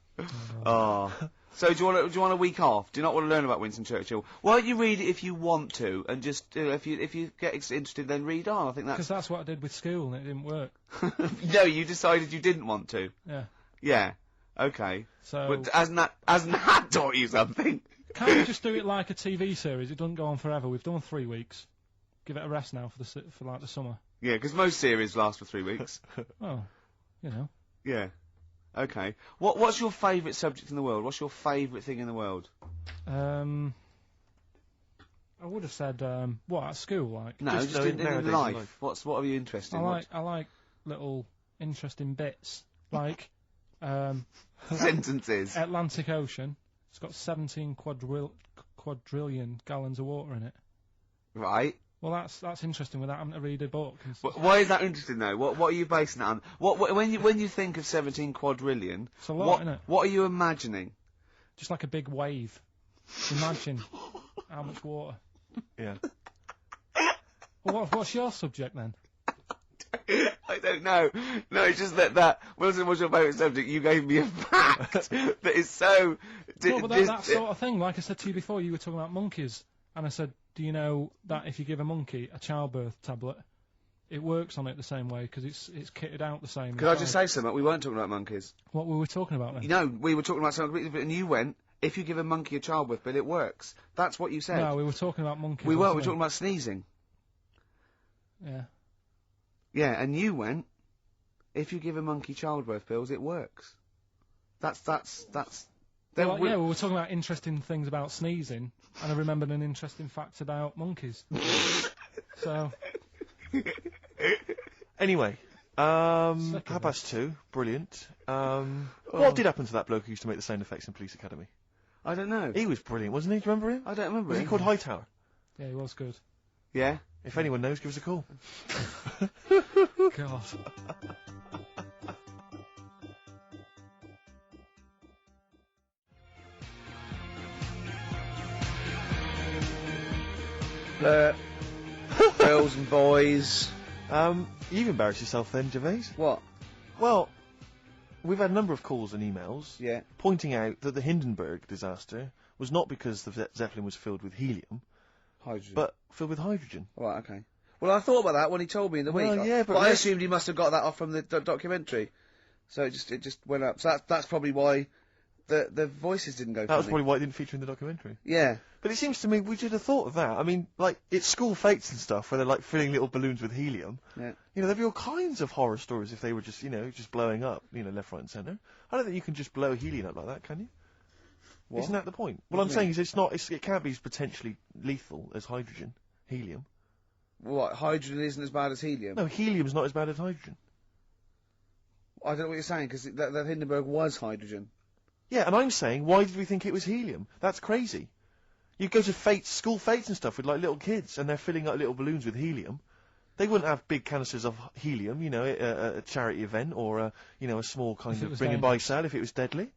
Oh. So do you want a week off? Do you not want to learn about Winston Churchill? Why don't you read it if you want to, and just if you get interested, then read on. I think Because that's what I did with school and it didn't work. No, you decided you didn't want to. Yeah. Yeah. Okay. So But hasn't that taught you something? can't we just do it like a TV series? It doesn't go on forever. We've done 3 weeks. Give it a rest now for like the summer. Yeah, because most series last for 3 weeks. Oh, you know. Yeah. Okay. What's your favourite subject in the world? What's your favourite thing in the world? I would have said what at school like. No, just in life. What are you interested in? I like little interesting bits like sentences. Atlantic Ocean. It's got 17 quadrillion gallons of water in it. Right. Well, that's interesting without having to read a book. And Why is that interesting though? What are you basing that on? When you think of 17 quadrillion, it's a lot, isn't it? What are you imagining? Just like a big wave. Imagine how much water. Yeah. Well, what's your subject then? I don't know. No, it's just that Wilson, what's your favourite subject? You gave me a fact that is so... Well, but that sort of thing, like I said to you before, you were talking about monkeys, and I said, do you know that if you give a monkey a childbirth tablet, it works on it the same way, because it's kitted out the same. Could I just say something? We weren't talking about monkeys. What were we talking about then? You know, we were talking about something completely different, and you went, if you give a monkey a childbirth pill, it works. That's what you said. No, we were talking about monkeys. We weren't, we were talking about sneezing. Yeah. Yeah, and you went, if you give a monkey childbirth pills, it works. That's... Well, yeah, we were talking about interesting things about sneezing, and I remembered an interesting fact about monkeys. So... Anyway, 2:30, brilliant. What did happen to that bloke who used to make the sound effects in Police Academy? I don't know. He was brilliant, wasn't he? Do you remember him? I don't remember Was him. he called Hightower? Yeah, he was good. Yeah? If anyone knows, give us a call. God. Girls and boys. You've embarrassed yourself then, Gervais. What? Well, we've had a number of calls and emails Yeah. pointing out that the Hindenburg disaster was not because the Zeppelin was filled with helium, Hydrogen. but filled with hydrogen. Right, okay. Well, I thought about that when he told me in the week. Well, yeah, but I assumed he must have got that off from the documentary. So it just went up. So that's probably why the voices didn't go That was funny. probably why it didn't feature in the documentary. Yeah. But it seems to me we should have thought of that. I mean, like, it's school fates and stuff where they're, like, filling little balloons with helium. Yeah. You know, there'd be all kinds of horror stories if they were just, just blowing up, left, right and centre. I don't think you can just blow helium up like that, can you? What? Isn't that the point? What What I'm do you saying is it can't be as potentially lethal as hydrogen, helium. What? Hydrogen isn't as bad as helium? No, helium's not as bad as hydrogen. I don't know what you're saying, because that Hindenburg was hydrogen. Yeah, and I'm saying, why did we think it was helium? That's crazy. You go to school fates and stuff with, like, little kids, and they're filling up little balloons with helium. They wouldn't have big canisters of helium, at a charity event, or, a small kind of bring and buy sale if it was deadly.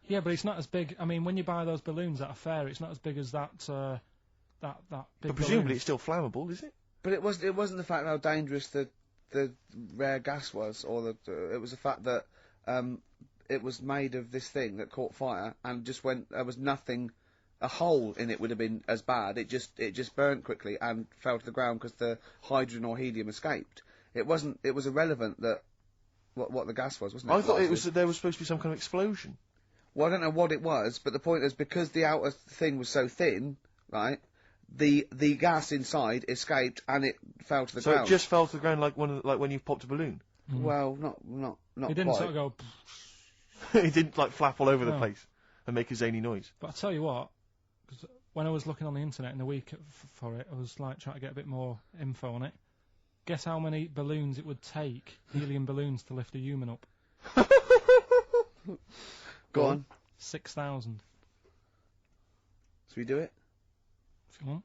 Yeah, but it's not as big. I mean, when you buy those balloons at a fair, it's not as big as that big But presumably it's still flammable, is it? But it wasn't the fact how dangerous the rare gas was, or it was the fact that it was made of this thing that caught fire and just went. There was nothing. A hole in it would have been as bad. It just burnt quickly and fell to the ground because the hydrogen or helium escaped. It wasn't. It was irrelevant that what the gas was, wasn't it? I thought it was that there was supposed to be some kind of explosion. Well, I don't know what it was, but the point is, because the outer thing was so thin, right, the gas inside escaped and it fell to the So ground. it just fell to the ground like when you popped a balloon? Well, not It didn't quite. sort of go... It didn't, like, flap all over the place and make a zany noise. But I tell you what, 'cause when I was looking on the internet in the week for it, I was like trying to get a bit more info on it. Guess how many balloons it would take, helium balloons, to lift a human up? Go on. 6,000. Should we do it? If you want.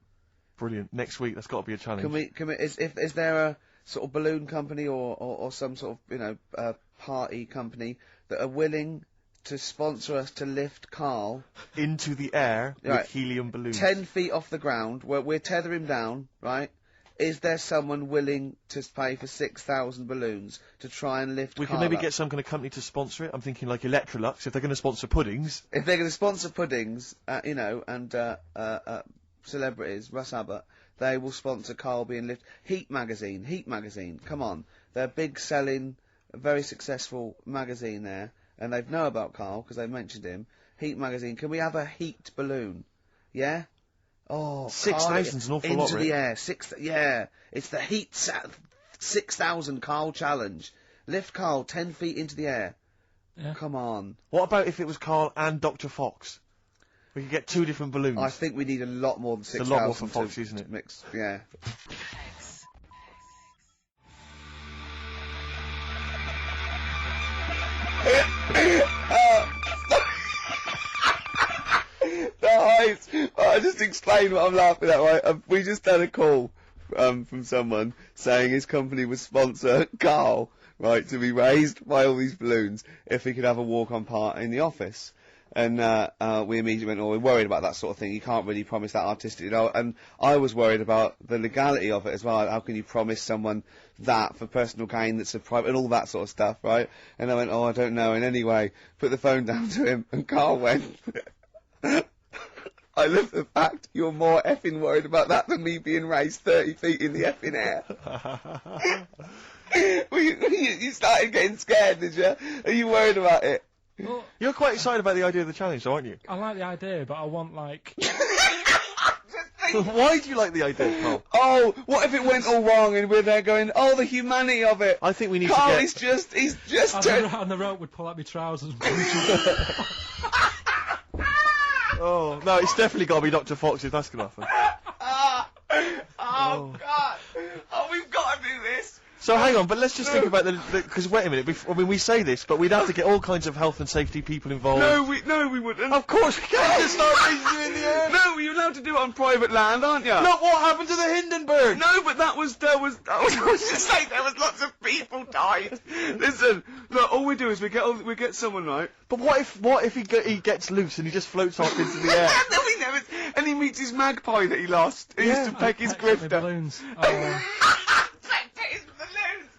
Brilliant. Next week, that's got to be a challenge. Is there a sort of balloon company or some sort of, party company that are willing to sponsor us to lift Karl into the air with helium balloons. 10 feet off the ground, where we're tether him down, right? Is there someone willing to pay for 6,000 balloons to try and lift We Karl could maybe up? get some kind of company to sponsor it. I'm thinking like Electrolux, if they're going to sponsor puddings. If they're going to sponsor puddings, and celebrities, Russ Abbott, they will sponsor Karl being lifted. Heat magazine, come on. They're big selling, very successful magazine there, and they know about Karl because they've mentioned him. Heat magazine, can we have a heat balloon? Yeah? Oh, 6,000's an awful lot, into Rick. the air. It's the heat 6,000 Karl challenge. Lift Karl 10 feet into the air. Yeah. Come on. What about if it was Karl and Dr. Fox? We could get 2 different balloons. I think we need a lot more than It's 6,000. a lot more for Fox, isn't it? To mix, yeah. I just explained what I'm laughing at, right? We just had a call from someone saying his company would sponsor Karl, right, to be raised by all these balloons if he could have a walk-on part in the office. And we immediately went, we're worried about that sort of thing. You can't really promise that artistic, And I was worried about the legality of it as well. How can you promise someone that for personal gain that's a private, and all that sort of stuff, right? And I went, I don't know. And anyway, put the phone down to him, and Karl went, I love the fact you're more effing worried about that than me being raised 30 feet in the effing air. You started getting scared, did you? Are you worried about it? Well, You're quite excited about the idea of the challenge, though, aren't you? I like the idea, but I want, like... Why do you like the idea, Karl? Oh, what if it went all wrong and we're there going, the humanity of it. I think we need Karl, to get... he's just And the rope would pull out my trousers and punch him. Oh, no, it's definitely got to be Dr. Fox if that's going to happen. Oh, God. Oh, we've got to do this. So hang on, but let's just think about because wait a minute, we say this, but we'd have to get all kinds of health and safety people involved. No, we wouldn't. Of course we can't just start raising you in the air. No, you're allowed to do it on private land, aren't you? Look what happened to the Hindenburg. No, but I was just saying there was lots of people died. Listen, look, all we do is we get someone, right? But what if he gets loose and he just floats off into the air? No, he never, and he meets his magpie that he lost. He used to peck his Pecked at my grifter. balloons.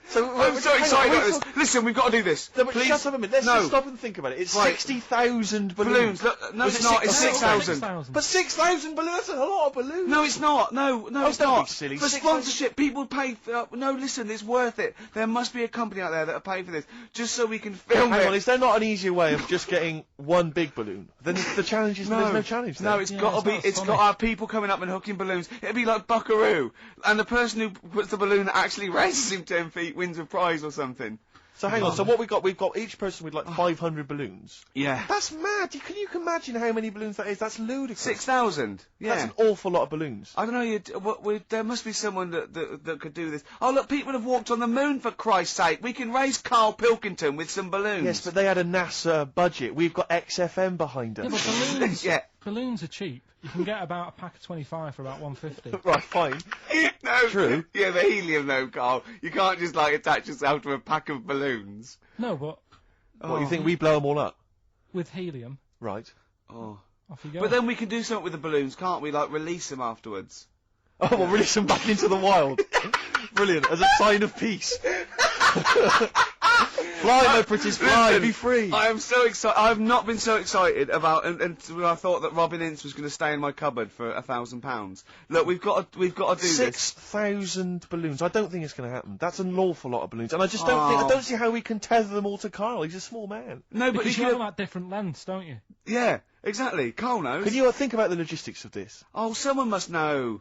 So I'm so excited about this. Listen, we've got to do this. No, but Please. shut up a minute. Let's just stop and think about it. It's Right. 60,000 balloons. Look, no, Was it's it not. It's 6,000? 6,000. But 6,000 balloons, that's a lot of balloons. No, it's not. No, it's don't not. be silly. For 6,000 sponsorship, people pay for... no, listen, it's worth it. There must be a company out there that'll pay for this, just so we can film Hang it. on, is there not an easier way of just getting one big balloon? Then the challenge is there's no challenge there. No, it's got to be. it's It's not got to funny. have people coming up and hooking balloons. It'd be like Buckaroo, and the person who puts the balloon that actually raises him 10 feet wins a prize or something. So hang on, so what we've got each person with like 500 balloons. Yeah. That's mad. Can you imagine how many balloons that is? That's ludicrous. 6,000. Yeah. That's an awful lot of balloons. I don't know. There must be someone that could do this. Oh look, people have walked on the moon for Christ's sake. We can raise Karl Pilkington with some balloons. Yes, but they had a NASA budget. We've got XFM behind us. Yeah, but balloons, Yeah. balloons are cheap. You can get about a pack of 25 for about 150. Right, fine. No. True. Yeah, the helium though, Karl. You can't just like attach yourself to a pack of balloons. No, but What, you think we blow them all up? with helium, Right. Oh. off you go. But then we can do something with the balloons, can't we? Like release them afterwards. Oh, we'll release them back into the wild. Brilliant, as a sign of peace. Fly, my pretties, fly, Listen, be free. I am so excited. I've not been so excited about, and when I thought that Robin Ince was going to stay in my cupboard for £1,000. Look, we've got to do this. 6,000 balloons. I don't think it's going to happen. That's an awful lot of balloons, and I just I don't see how we can tether them all to Karl. He's a small man. No, but Because you have them at different lengths, don't you? Yeah, exactly. Karl knows. Can you think about the logistics of this? Oh, someone must know.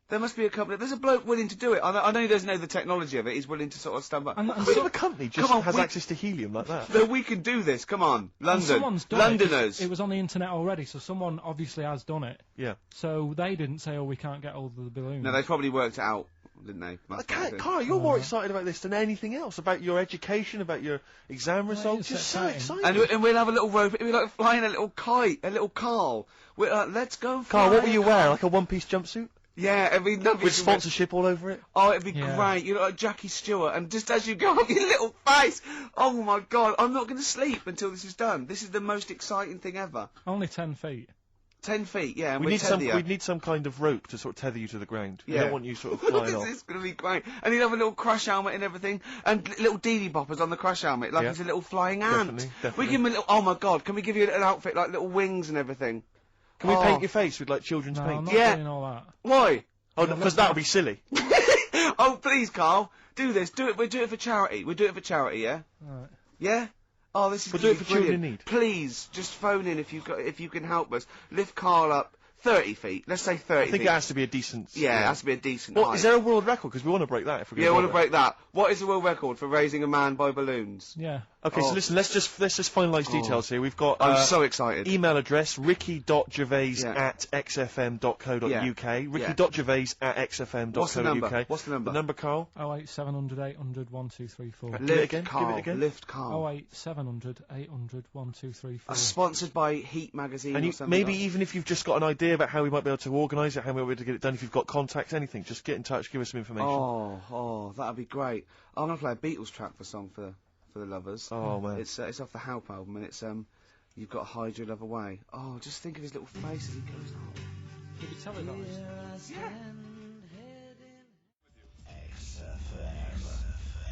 There must be a company. There's a bloke willing to do it. I know he doesn't know the technology of it. He's willing to sort of stand by. And What sort of a company just has access to helium like that? No, we can do this. Come on, And London, someone's done Londoners. It was on the internet already, so someone obviously has done it. Yeah. So they didn't say, "Oh, we can't get hold of the balloons." No, they probably worked it out, didn't they? Karl, you're more excited about this than anything else. About your education, about your exam results. You're so excited. And we'll have a little rope. We're like flying a little kite, a little Karl. Let's go. Karl, what will you wear? Like a one-piece jumpsuit? Yeah, it'd be lovely. With sponsorship all over it? Oh, it'd be great. You look like Jackie Stewart, and just as you go up your little face, oh my God, I'm not going to sleep until this is done. This is the most exciting thing ever. Only 10 feet. 10 feet, yeah. And we need some kind of rope to sort of tether you to the ground. We don't want you sort of flying off. This is going to be great. And he'd have a little crash helmet and everything, and little deedy boppers on the crash helmet, like he's a little flying ant. Definitely. We give him a little. Oh my God, can we give you an outfit like little wings and everything? Can we paint your face with like children's paint? I'm not doing all that. Why? Oh, because that would be silly. Oh, please, Karl, do this. Do it. We'll do it for charity. We'll do it for charity, yeah? Right. Yeah? Oh, this is We'll do it for children in need. Please, just phone in if you can help us. Lift Karl up 30 feet. Let's say 30 feet. I think it has to be a decent... Yeah, it has to be a decent height. height. Is there a world record? Because we want to break that if we're going to we want to break that. What is the world record for raising a man by balloons? Yeah. Okay, so listen, let's just finalise details here. We've got... I'm so excited. Email address, ricky.gervais@xfm.co.uk. ricky.gervais@xfm.co.uk. What's the number? The number, Karl? 08700 800 1234. Lift Give it again. Lift Karl. 08700 800 1234. Sponsored by Heat magazine And or something. maybe even if you've just got an idea about how we might be able to organise it, how we might be able to get it done, if you've got contacts, anything, just get in touch, give us some information. Oh, that'd be great. I'm gonna play a Beatles track for the lovers. Oh man, it's off the Help album, and it's You've Got to Hide Your Love Away. Oh, just think of his little face as he goes. Could you tell it us?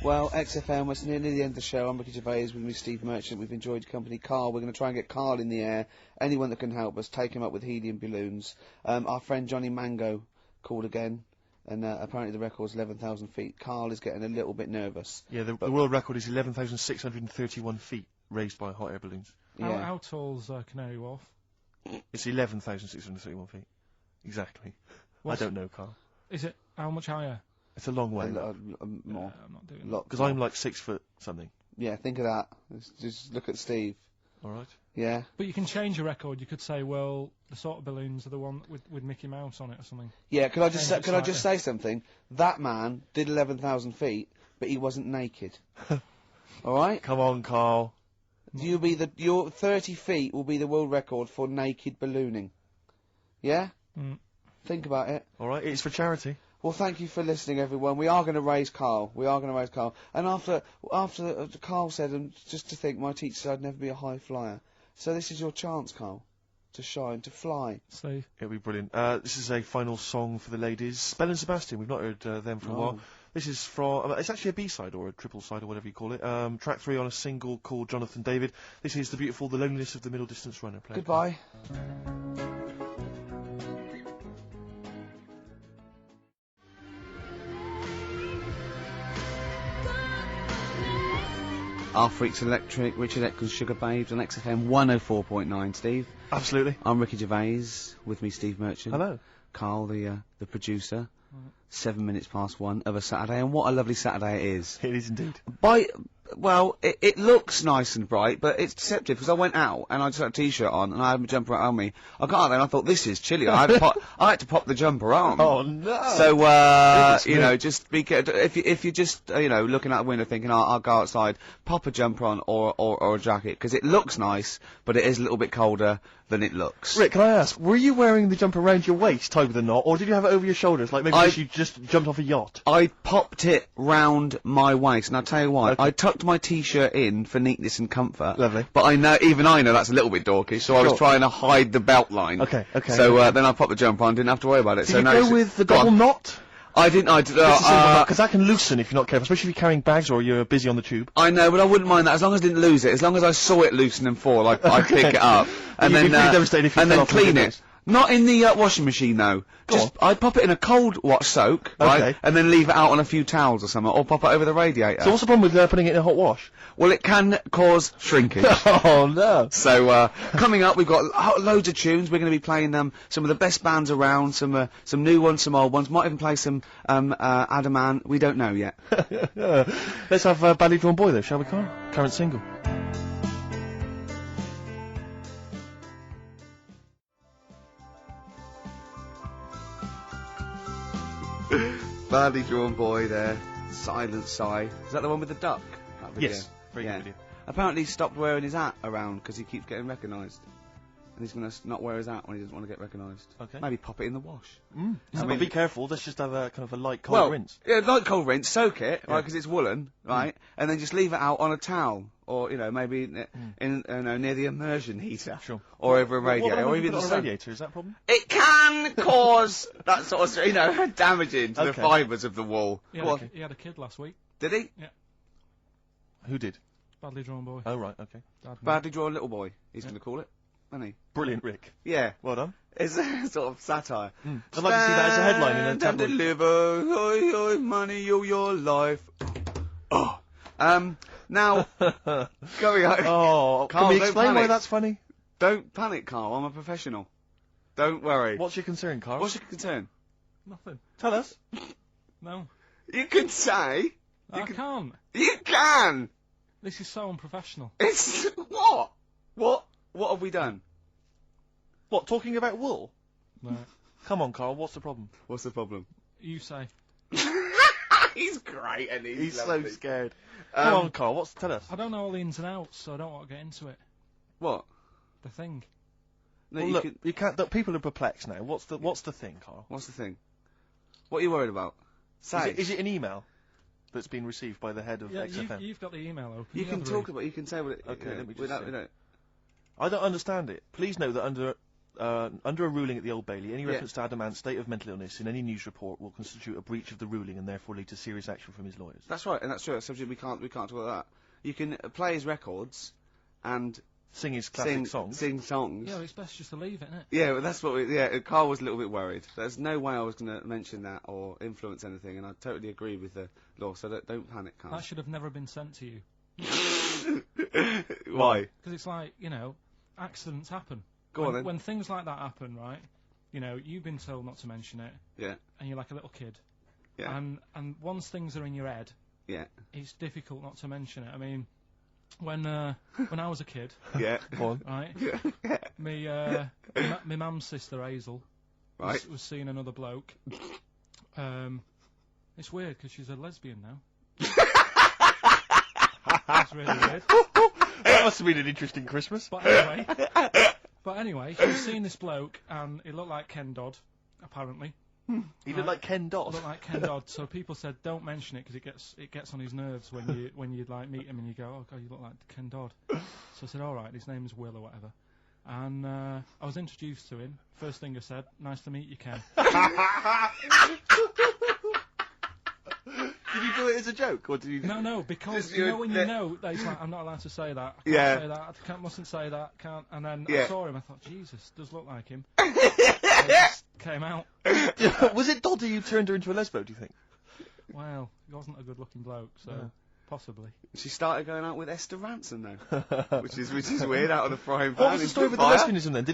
Well, XFM, we're nearly the end of the show. I'm Ricky Gervais with me, Steve Merchant. We've enjoyed your company. Karl, we're going to try and get Karl in the air. Anyone that can help us, take him up with helium balloons. Our friend Johnny Mango called again, and apparently the record's 11,000 feet. Karl is getting a little bit nervous. Yeah, the world record is 11,631 feet raised by hot air balloons. Yeah. How tall's Canary Wharf? It's 11,631 feet. Exactly. I don't know, Karl. Is it, how much higher? It's a long way. More. I'm not doing that. Because I'm like 6 foot something. Yeah, think of that. Just look at Steve. Alright. Yeah. But you can change your record. You could say, well, the sort of balloons are the one with Mickey Mouse on it or something. Yeah, could I just say something? That man did 11,000 feet, but he wasn't naked. Alright? Come on, Karl. Your 30 feet will be the world record for naked ballooning. Yeah? Mm. Think about it. Alright, it's for charity. Well, thank you for listening, everyone. We are going to raise Karl. And after Karl said, and just to think, my teacher said I'd never be a high flyer. So this is your chance, Karl, to shine, to fly. Steve. It'll be brilliant. This is a final song for the ladies. Belle and Sebastian, we've not heard them for a while. This is from, it's actually a B-side or a triple side or whatever you call it. Track 3 on a single called Jonathan David. This is the beautiful The Loneliness of the Middle Distance Runner. Goodbye. Our Freaks Electric, Richard Eccles, Sugar Babes on XFM 104.9, Steve. Absolutely. I'm Ricky Gervais, with me Steve Merchant. Hello. Karl, the producer. 7 minutes past 1 of a Saturday, and what a lovely Saturday it is. It is indeed. Well, it looks nice and bright, but it's deceptive, because I went out, and I just had a t-shirt on, and I had my jumper on me. I got out there, and I thought, this is chilly. I had to pop the jumper on. Oh, no! So, you know, just be careful. If you're just, you know, looking out the window thinking, I'll go outside, pop a jumper on, or a jacket, because it looks nice, but it is a little bit colder than it looks. Rick, can I ask, were you wearing the jumper around your waist, tied with a knot, or did you have it over your shoulders, like maybe you just jumped off a yacht? I popped it round my waist, and I'll tell you why. Okay. I tucked my t-shirt in for neatness and comfort. Lovely. But I know that's a little bit dorky, so I was trying to hide the belt line. Okay. So then I popped the jumper on, didn't have to worry about it. Did you go with the double knot? I didn't. Because that can loosen if you're not careful, especially if you're carrying bags or you're busy on the tube. I know, but I wouldn't mind that as long as I didn't lose it. As long as I saw it loosen and fall, I'd pick it up and You'd be pretty devastated if you and fell then off the clean windows. it. Not in the washing machine though. I'd pop it in a cold wash soak, right, Okay. and then leave it out on a few towels or something, or pop it over the radiator. So what's the problem with putting it in a hot wash? Well, it can cause shrinkage. Oh no. So, coming up, we've got loads of tunes. We're going to be playing some of the best bands around, some new ones, some old ones. Might even play some Adamant. We don't know yet. Let's have Badly Drawn Boy though, shall we, Karl? Current single. Badly Drawn Boy there. Silent Sigh. Is that the one with the duck? That video? Yes. Very good video. Apparently he stopped wearing his hat around because he keeps getting recognised. And he's going to not wear his hat when he doesn't want to get recognised. Okay. Maybe pop it in the wash. But be careful, let's just have a kind of a light cold rinse. Yeah, light cold rinse, soak it, right, because it's woolen, right, and then just leave it out on a towel, or, maybe near the immersion heater. Sure. Or over a radiator, What or even on the a sun. radiator, is that a problem? It can cause that sort of, damaging to the fibres of the wall. He had a kid last week. Did he? Yeah. Who did? Badly Drawn Boy. Oh, right, okay. Badly Drawn Little Boy, he's going to call it, isn't he? Brilliant, Rick. Yeah. Well done. It's a sort of satire. I'd like to see that as a headline in a Stand and tabloid. deliver, oi, oi, money, your life. Oh. Now, coming out. Oh, Carl, can we don't explain why panic. that's funny? Don't panic, Carl. I'm a professional. Don't worry. What's your concern, Karl? What's your concern? Nothing. Tell us. No. You can say. I can't. You can. This is so unprofessional. It's what? What have we done? What, talking about wool? Right. Come on, Karl, what's the problem? What's the problem? You say. He's great, and He's so lovely. scared. Come on, Karl, tell us. I don't know all the ins and outs, so I don't want to get into it. What? The thing. No, Well, look, you can't. Look, people are perplexed now. What's the thing, Karl? What's the thing? What are you worried about? Say. Is it an email that's been received by the head of XFM? You've got the email open. You can talk about. You can say what it. Okay, let me just without, see. I don't understand it. Please know that under a ruling at the Old Bailey, any reference to Adamant's state of mental illness in any news report will constitute a breach of the ruling and therefore lead to serious action from his lawyers. That's right, and that's true. That's subject we can't talk about that. You can play his records and Sing his classic songs. Sing songs. Yeah, it's best just to leave it, isn't it? Yeah, well, that's what we. Yeah, Carl was a little bit worried. There's no way I was going to mention that or influence anything, and I totally agree with the law. So don't panic, Carl. That should have never been sent to you. Why? Because it's like, accidents happen. Go on then. When things like that happen, right? You've been told not to mention it. Yeah. And you're like a little kid. Yeah. And once things are in your head, Yeah. it's difficult not to mention it. I mean, when I was a kid, Yeah. Go on. right? Yeah. My mum's sister Hazel Right. was seeing another bloke. It's weird because she's a lesbian now. That's really weird. That must have been an interesting Christmas. But anyway, she was seeing this bloke, and he looked like Ken Dodd, apparently. He looked like Ken Dodd. Looked like Ken Dodd. So people said, don't mention it because it gets on his nerves when you like meet him and you go, oh god, you look like Ken Dodd. So I said, all right, his name is Will or whatever. And I was introduced to him. First thing I said, nice to meet you, Ken. Did you do it as a joke, or did you? No, because Just when you know that he's like, I'm not allowed to say that. I can't Yeah. say that. Mustn't say that. Can't. And then Yeah. I saw him. I thought, Jesus, does look like him. So it just came out. Was it Doddy who turned her into a lesbo? Do you think? Well, he wasn't a good-looking bloke, so possibly. She started going out with Esther Ransom though, which is weird out of the frying pan. What was the story with the fire. lesbianism then?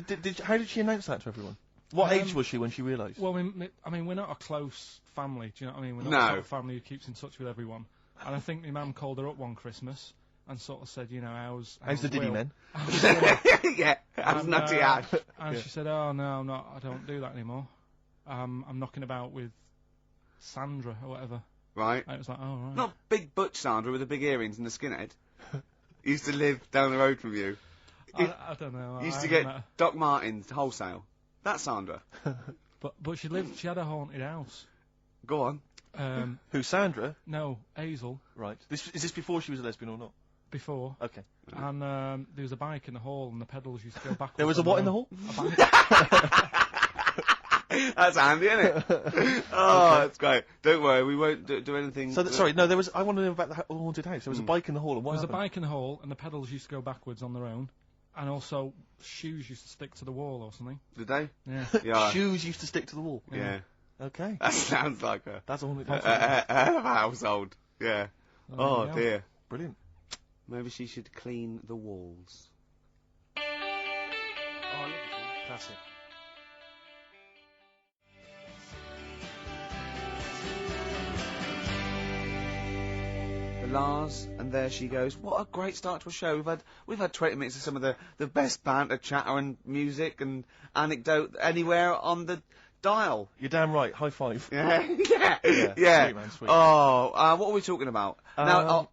How did she announce that to everyone? What age was she when she realised? Well, I mean, we're not a close family. Do you know what I mean? We're not No. a sort of family who keeps in touch with everyone. And I think my mum called her up one Christmas and sort of said, how's the Diddy Will? men? How's Will? Yeah, that's And, nutty ash. And she said, oh no, I'm not. I don't do that anymore. I'm knocking about with Sandra or whatever. Right. And it was like, oh right. Not big butch Sandra with the big earrings and the skinhead. Used to live down the road from you. I don't know. Used I to haven't get met her. Doc Martens wholesale. That's Sandra. But she had a haunted house. Go on. Who, Sandra? No, Hazel. Right. Is this before she was a lesbian or not? Before. Okay. And there was a bike in the hall, and the pedals used to go backwards. There was a what in the hall? A bike. That's handy, isn't it? Oh, that's great. Don't worry, we won't do anything. So, sorry, no, there was. I want to know about the haunted house. There was a bike in the hall, and what There was a happened? bike in the hall, and the pedals used to go backwards on their own, and also shoes used to stick to the wall or something. Did they? Yeah. Yeah. Shoes used to stick to the wall. Yeah. Okay. That sounds like That's a haunted house. a household. Yeah. Well, there Oh you go. dear. Brilliant. Maybe she should clean the walls. Oh, I love this one. Classic. Lars, and there she goes. What a great start to a show. We've had 20 minutes of some of the best banter, chatter, and music and anecdote anywhere on the dial. You're damn right. High five. Yeah, yeah, Yeah, yeah. sweet, man, sweet. Oh, what are we talking about now?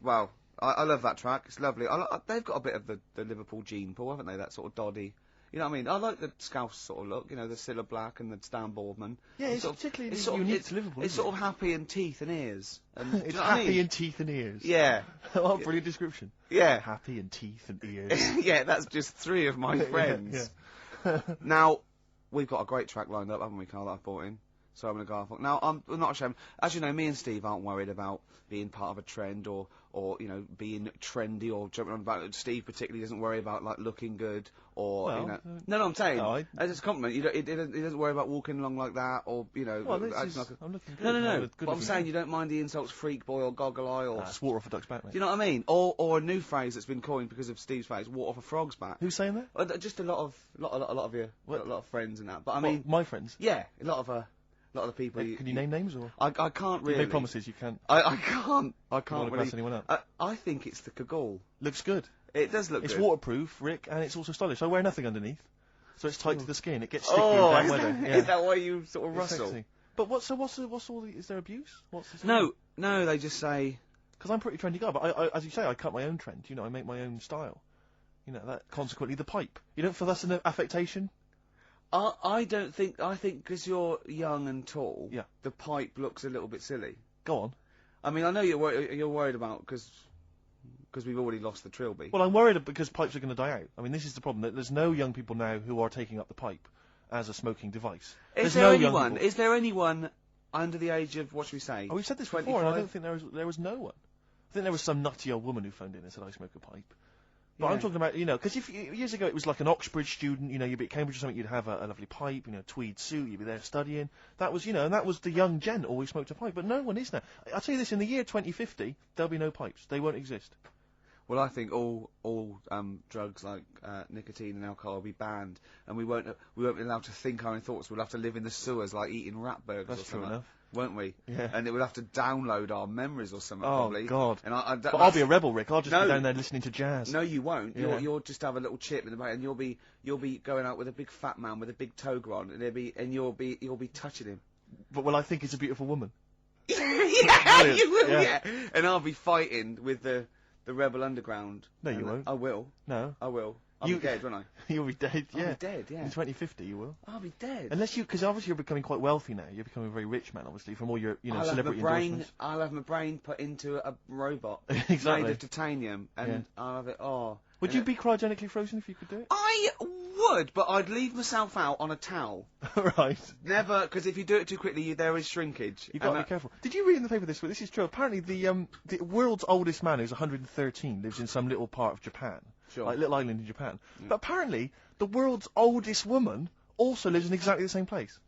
Well, I love that track. It's lovely. They've got a bit of the Liverpool gene pool, haven't they? That sort of doddy. You know what I mean? I like the Scouse sort of look. You know, the Cilla Black and the Stan Boardman. Yeah, it's particularly unique to Liverpool. It's isn't sort of happy and teeth and ears. And, do you It's know what I happy mean? in teeth and ears. Yeah. Oh, brilliant description. Yeah. Happy in teeth and ears. Yeah, that's just 3 of my friends. Now, we've got a great track lined up, haven't we, Karl, that I've brought in? So I'm going to go off. Now, I'm not ashamed. As you know, me and Steve aren't worried about being part of a trend or you know, being trendy or jumping on about it. Steve particularly doesn't worry about, like, looking good or, Well, you know. No, I'm saying. no, As a compliment, he doesn't worry about walking along like that or, you know. Well, this acting is, like a- I'm looking good. No. Good But I'm looking saying guy. you don't mind the insults freak boy or goggle eye or... It's water off a duck's back, Do mate. you know what I mean? Or a new phrase that's been coined because of Steve's face, water off a frog's back. Who's saying that? Just a lot of your, What? a lot of friends and that. But I What, mean, my friends. yeah, a lot of the people. Can you name names or? I can't You really. made promises. You can't. I can't want to really. pass anyone up. I think it's the Kagul. Looks good. It does look It's good. waterproof, Rick, and it's also stylish. I wear nothing underneath, so it's tight to the skin. It gets sticky Oh, in is bad that, weather. Yeah. is that why you sort of It's rustle? sexy. But what's all the? Is there abuse? What's this? No, they just say. Because I'm a pretty trendy guy, but I, as you say, I cut my own trend. You know, I make my own style. You know, that consequently the pipe. You don't feel that's an affectation? I don't think. I think because you're young and tall, Yeah. the pipe looks a little bit silly. Go on. I mean, I know you're worried about because we've already lost the trilby. Well, I'm worried because pipes are going to die out. I mean, this is the problem. There's no young people now who are taking up the pipe as a smoking device. Is There's there no young anyone? people. Is there anyone under the age of what should we say? Oh, we've said this 25? before, and I don't think there was no one. I think there was some nutty old woman who phoned in and said, I smoke a pipe. But Yeah. I'm talking about, you know, because years ago it was like an Oxbridge student, you know, you'd be at Cambridge or something, you'd have a lovely pipe, you know, tweed suit, you'd be there studying. That was, you know, and that was the young gent always smoked a pipe, but no one is now. I'll tell you this, in the year 2050, there'll be no pipes. They won't exist. Well, I think all drugs like nicotine and alcohol will be banned, and we won't be allowed to think our own thoughts. We'll have to live in the sewers like eating rat burgers That's or true something, enough. won't we? Yeah. And it will have to download our memories or something. Oh, probably. God. And But I'll be a rebel, Rick. I'll just No. be down there listening to jazz. No, you won't. Yeah. You'll just have a little chip in the back, and you'll be going out with a big fat man with a big toga on, and you'll be touching him. But will I think it's a beautiful woman? Yeah, Brilliant. you will. Yeah. Yeah. And I'll be fighting with the rebel underground. No, you And won't. I will. No. I will. I'll You- be dead, won't I? You'll be dead, I'll yeah. be dead. Yeah. In 2050, you will. I'll be dead. Unless because obviously you're becoming quite wealthy now. You're becoming a very rich man, obviously, from all your, you know, I'll have my celebrity brain. endorsements. I'll have my brain put into a robot Exactly. made of titanium, and I'll have it. Oh, Would and you be cryogenically frozen if you could do it? I would, but I'd leave myself out on a towel. Right. Never, because if you do it too quickly, there is shrinkage. You've got to And be careful. Did you read in the paper this week? This is true. Apparently, the world's oldest man, who's 113, lives in some little part of Japan, Sure. like little island in Japan. But apparently, the world's oldest woman also lives in exactly the same place.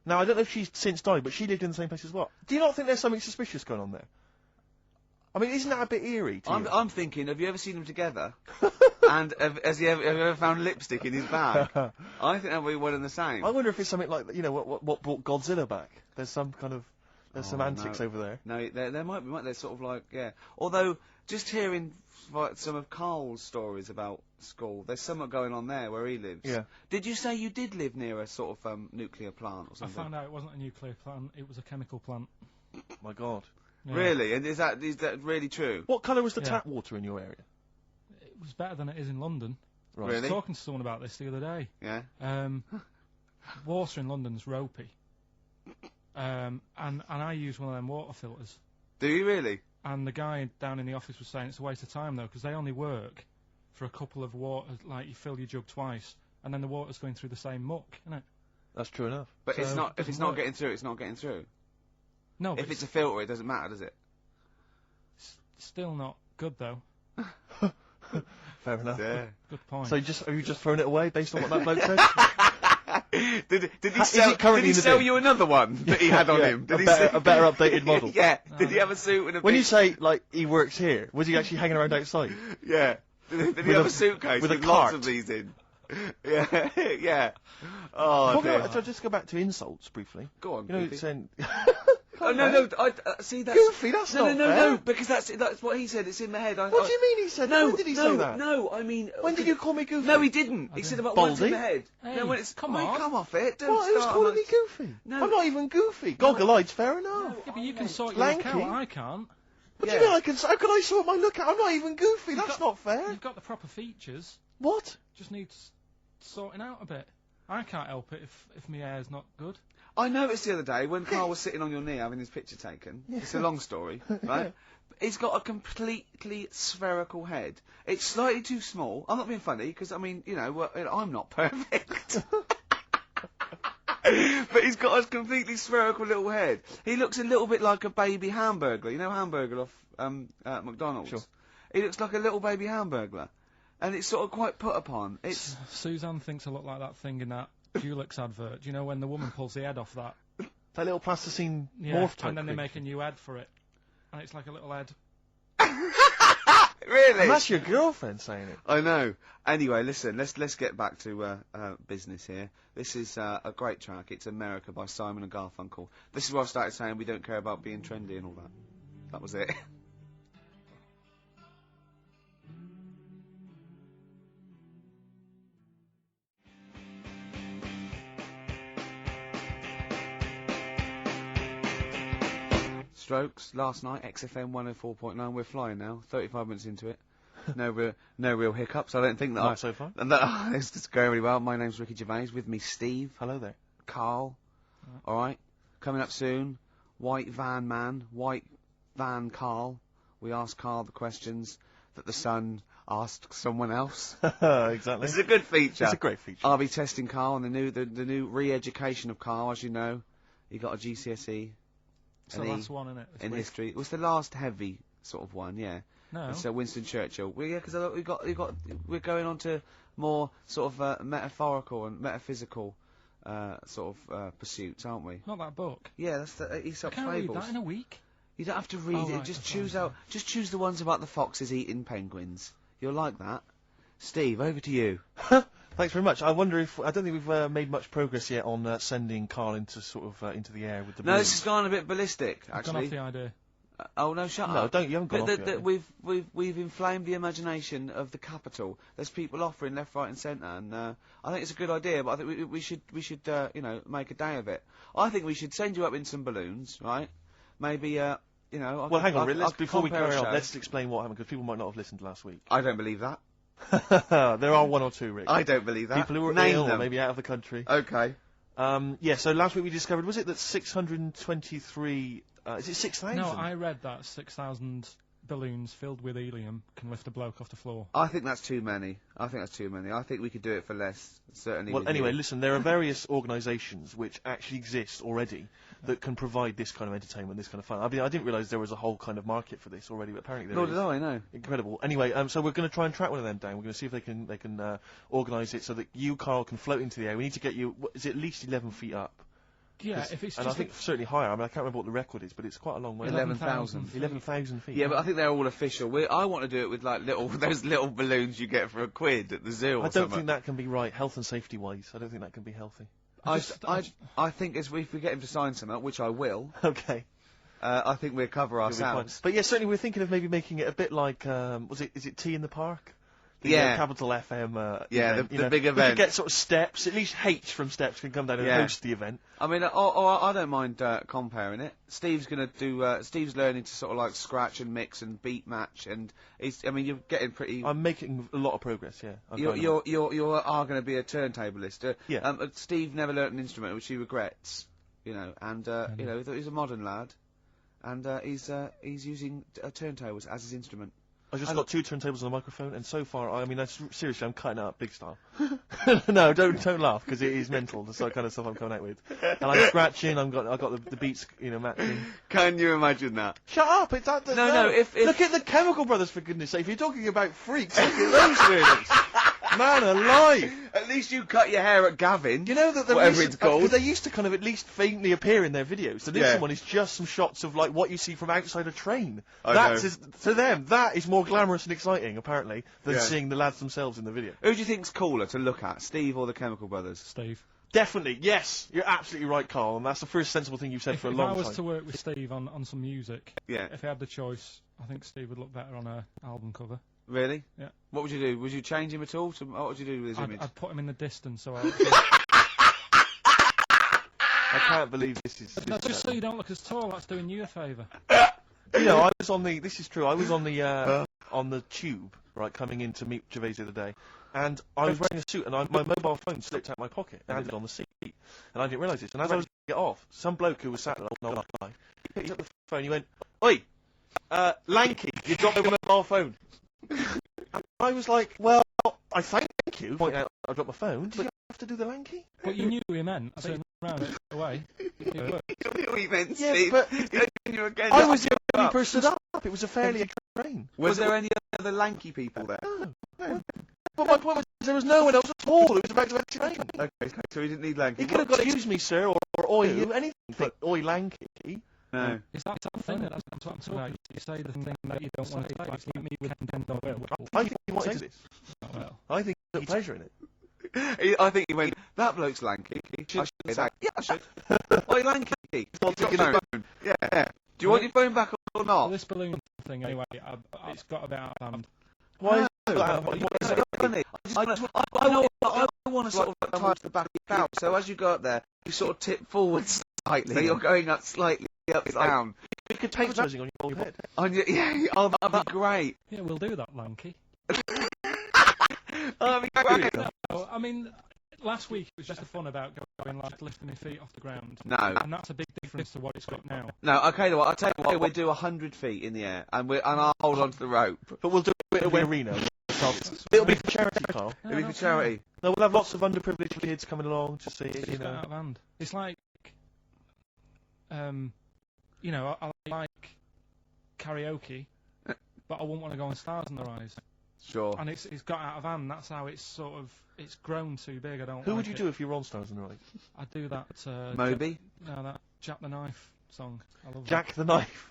Now, I don't know if she's since died, but she lived in the same place as well. Do you not think there's something suspicious going on there? I mean, isn't that a bit eerie to you? I'm thinking, have you ever seen them together? And have you ever found lipstick in his bag? I think that'll be one and the same. I wonder if it's something like, you know, what brought Godzilla back. There's some kind of, some antics over there. No, there might be. They're sort of like, yeah. Although, just hearing some of Karl's stories about school, there's something going on there where he lives. Yeah. Did you say you did live near a sort of nuclear plant or I something? found out it wasn't a nuclear plant, it was a chemical plant. My God. Yeah. Really? And is that really true? What colour was the Yeah. tap water in your area? It was better than it is in London. Right. I Really? was talking to someone about this the other day. Yeah. Water in London's ropey. And I use one of them water filters. Do you really? And the guy down in the office was saying it's a waste of time, though, because they only work for a couple of water, like you fill your jug twice, and then the water's going through the same muck, isn't it? That's true enough. But So it's not. it If it's doesn't not work. getting through, it's not getting through. No, but If it's a filter, it doesn't matter, does it? still not good though. Fair enough. Yeah. Good point. So have you just thrown it away based on what that bloke said? Did he Is sell? it currently Did he in the sell bin? you another one that he had on Yeah, him? Did a he better- say- a better updated model. Yeah. No. Did he have a suit with a? When big- you say, like, he works here, was he actually hanging around outside? Yeah. Did he With have a- a suitcase with a lots cart? of these in? Yeah. Yeah. Oh Talking dear. about, so just go back to insults briefly. Go on. You know, Goofy. saying... Oh no! I see that's Goofy, that's no, not no, fair. no, because that's what he said. It's in my head. What do you mean he said that? No, When did he no, say that? no. I mean, When did you call me goofy? No, he didn't. He said about what's in Baldy? the head. Hey, no, when it's come mate, on. come off it. Don't What? Who's start calling on me goofy? No. I'm not even goofy. Goggle-eyed's fair enough. Yeah, but you can sort your Lanky. look out. I can't. What Yeah. do you mean how can I sort my look out? I'm not even goofy. That's not fair. You've got the proper features. What? Just needs sorting out a bit. I can't help it if my hair's not good. I noticed the other day when Karl was sitting on your knee having his picture taken. It's a long story, right? He's got a completely spherical head. It's slightly too small. I'm not being funny because I mean, you know, well, I'm not perfect. But he's got a completely spherical little head. He looks a little bit like a baby hamburger. You know, hamburger off McDonald's. Sure. He looks like a little baby hamburger, and it's sort of quite put upon. It's Suzanne thinks I look like that thing in that Dulux advert. Do you know when the woman pulls the head off that? That little plasticine Yeah, morph type and then they creature. make a new head for it. And it's like a little head. really. And that's your girlfriend saying it. I know. Anyway, listen, let's get back to business here. This is a great track. It's America by Simon and Garfunkel. This is where I started saying we don't care about being trendy and all that. That was it. Strokes last night, XFM 104.9. We're flying now. 35 minutes into it. No real hiccups. I don't think that. Right, so far. It's just going really well. My name's Ricky Gervais. With me, Steve, Hello there. Karl. All right, coming up soon. White Van Man, White Van Karl. We ask Karl the questions that the Sun asked someone else. Exactly. This is a good feature. It's a great feature. I'll be testing Karl on the new re-education of Karl. As you know, he got a GCSE. It's the And last one, isn't it? in history. It was the last heavy sort of one, yeah. No. It's Winston Churchill. Well, yeah, because we're going on to more sort of metaphorical and metaphysical sort of pursuits, aren't we? Not that book. Yeah, that's the I Aesop's can't read Fables. that in a week. You don't have to read Oh, it. right, Just that's choose right. out. Just choose the ones about the foxes eating penguins. You'll like that. Steve, over to you. Thanks very much. I wonder if I don't think we've made much progress yet on sending Karl into sort of into the air with the. No, balloon. this has gone a bit ballistic, I've gone off actually. the idea. Oh no, shut No, up. don't. You haven't gone off yet. We've inflamed the imagination of the capital. There's people offering left, right, and centre, and I think it's a good idea. But I think we should you know, make a day of it. I think we should send you up in some balloons, right? Maybe you know. Well, hang on. I could Before we compare a carry on, show. let's explain what happened because people might not have listened last week. I don't believe that. There are one or two, Rick. I don't believe that. People who were Name ill, or them. maybe out of the country. Okay. Yeah. So last week we discovered was it that 623? Is it 6,000? No, I read that 6,000 balloons filled with helium can lift a bloke off the floor. I think that's too many. I think we could do it for less. Certainly. Well, with anyway, you. listen, there are various organisations which actually exist already that can provide this kind of entertainment, this kind of fun. I mean, I didn't realise there was a whole kind of market for this already, but apparently there Nor is. did I know. Incredible. Anyway, so we're going to try and track one of them down. We're going to see if they can organise it so that you, Karl, can float into the air. We need to get you. Is it at least 11 feet up? Yeah, if it's And just I think certainly higher. I mean, I can't remember what the record is, but it's quite a long way. 11,000. 11,000 feet. Yeah, but I think they're all official. I want to do it with like those little balloons you get for a quid at the zoo. Or I don't something. think that can be right, health and safety wise. I don't think that can be healthy. I think if we get him to sign something, which I will, Okay. I think we'll cover It'll be fine. ourselves. But yeah, certainly we're thinking of maybe making it a bit like, is it Tea in the Park? The, Yeah. Capital FM. Yeah, event, the you know. big We event. could get sort of Steps, at least H from Steps can come down and Yeah. host the event. I mean, I don't mind comparing it. Steve's gonna do. Steve's learning to sort of like scratch and mix and beat match, and I mean, you're getting pretty. I'm making a lot of progress, yeah. You are going to be a turntablist. Yeah. Steve never learnt an instrument, which he regrets. You know, and you know, he's a modern lad, and he's using turntables as his instrument. I just got 2 turntables and a microphone, and so far, I mean, seriously, I'm cutting it up big style. No, don't laugh, because it is mental, the sort of kind of stuff I'm coming out with. And I'm scratching, I've got the beats, matching. Can you imagine that? Shut up! It's that. No, if look at the Chemical Brothers, for goodness sake. If you're talking about freaks, look at those weirdos. Man alive! At least you cut your hair at Gavin. You know that whatever it's called. Because they used to kind of at least faintly appear in their videos. The next one is just some shots of like what you see from outside a train. To them, that is more glamorous and exciting, apparently, than seeing the lads themselves in the video. Who do you think's cooler to look at, Steve or the Chemical Brothers? Steve. Definitely, yes. You're absolutely right, Carl, and that's the first sensible thing you've said for a long time. If I was to work with Steve on some music, yeah. If I had the choice, I think Steve would look better on an album cover. Really? Yeah. What would you do? Would you change him at all? What would you do with his image? I'd put him in the distance, so I can't believe this is... just so you don't look as tall, that's doing you a favour. I was on the... This is true, I was on the tube, right, coming in to meet Gervais the other day, and I was wearing a suit, and my mobile phone slipped out my pocket, and landed on the seat, and I didn't realise this, and as I was going to get off, some bloke who was sat there, an old guy, he picked up the phone, he went, "Oi, lanky, you dropped my mobile phone." And I was like, well, I thank you, pointing out I dropped my phone, but you have to do the lanky? But you knew what he meant, I turned around it away. You knew what he meant, yeah, Steve. but I was the only person up. It was a fairly train. Was there any other lanky people there? No. But my point was, there was no one else at all. It was about to train. Okay, so he didn't need lanky. He could have got excuse me, sir, or oi, you, anything but oi, lanky. No. Is that thing that's what I'm talking about? You say the thing that you don't want to say, like me with Nintendo Will. I think he wanted this. Oh, well. I think he took pleasure in it. I think he went, that bloke's lanky. I should say that. Yeah, I should. Oi, lanky. Got your phone. Yeah. Do you want your phone back or not? Well, this balloon thing, anyway, it's got a bit out of hand. Why is that funny? I want to sort of tie the back out, so as you go up there, you sort of tip forward slightly. So you're going up slightly up down. You could paint something on your head. Oh, that'd be great. Yeah, we'll do that, lanky. That'd be great. No, I mean, last week it was just the fun about going like lifting my feet off the ground. No. And that's a big difference to what it's got now. No, okay, I'll tell you what, we'll do 100 feet in the air, and I'll hold on to the rope. But we'll do it in the arena. It'll be for charity, Carl. It'll be for charity. No, we'll have lots of underprivileged kids coming along to see it, It's got out of hand. It's like, I like karaoke, but I wouldn't want to go on Stars in Their Eyes. Sure. And it's got out of hand. That's how it's it's grown too big. I don't. Who would you do if you were on Stars in Their Eyes? I'd do that. Moby. That Jack the Knife song. I love Jack the Knife.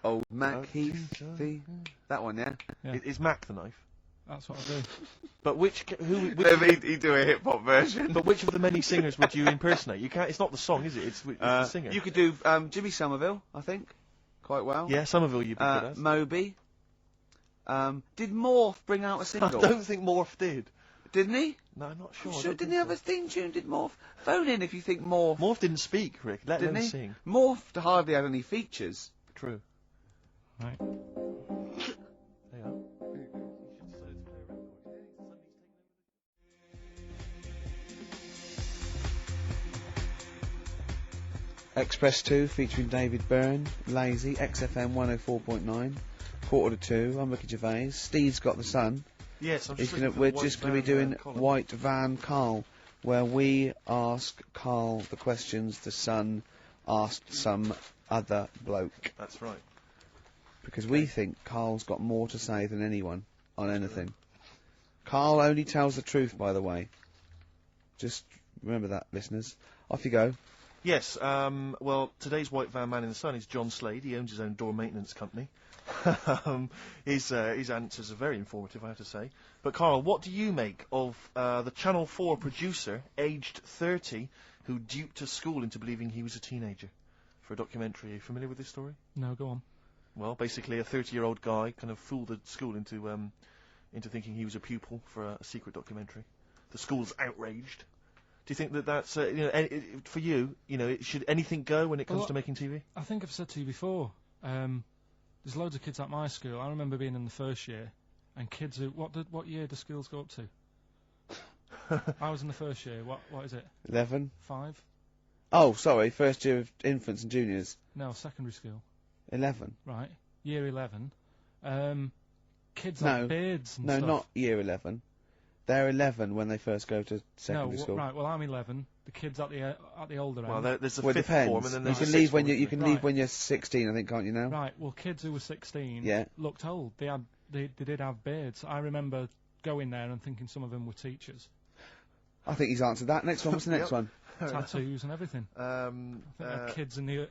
Old Mac Heathy. That one, yeah. Is Mac the Knife? That's what I do. But which he'd do a hip hop version. But which of the many singers would you impersonate? You can't. It's not the song, is it? It's the singer. You could do Jimmy Somerville, I think, quite well. Yeah, Somerville you'd be good at. Moby. Did Morph bring out a single? I don't think Morph did. Didn't he? No, I'm not sure. Didn't he have a theme tune? Did Morph? Phone in if you think Morph. Morph didn't speak, Rick. Let him sing. Morph hardly had any features. True. Right. There you are. Express 2 featuring David Byrne, Lazy, XFM 104.9, 1:45. I'm Ricky Gervais. Steve's got the sun. Yes, I'm just We're just going to be doing White Van Karl, where we ask Karl the questions the Sun asked some other bloke. That's right. Because we think Karl's got more to say than anyone on anything. Karl only tells the truth, by the way. Just remember that, listeners. Off you go. Yes, well, today's White Van Man in the Sun is John Slade. He owns his own door maintenance company. His answers are very informative, I have to say. But, Karl, what do you make of the Channel 4 producer, aged 30, who duped a school into believing he was a teenager for a documentary? Are you familiar with this story? No, go on. Well, basically, a 30-year-old guy kind of fooled the school into thinking he was a pupil for a secret documentary. The school's outraged. Do you think that that's, for you, should anything go when it comes to making TV? I think I've said to you before, there's loads of kids at my school. I remember being in the first year, and kids who, what year do schools go up to? I was in the first year. What is it? 11. 5? Oh, sorry, first year of infants and juniors. No, secondary school. 11. Right, year 11. kids No. have beards and No, stuff. not year 11. They're 11 when they first go to secondary No, school. right. Well, I'm 11. The kids at the older Well, end. there's a Well, it fifth depends. form, and then you there's can a leave sixth when form, you isn't can there? leave when you're 16, I think, can't you now? Right. Well, kids who were 16 Yeah. looked old. They did have beards. I remember going there and thinking some of them were teachers. I think he's answered that. Next one. What's the next one? Tattoos and everything. I think they had Uh, kids in the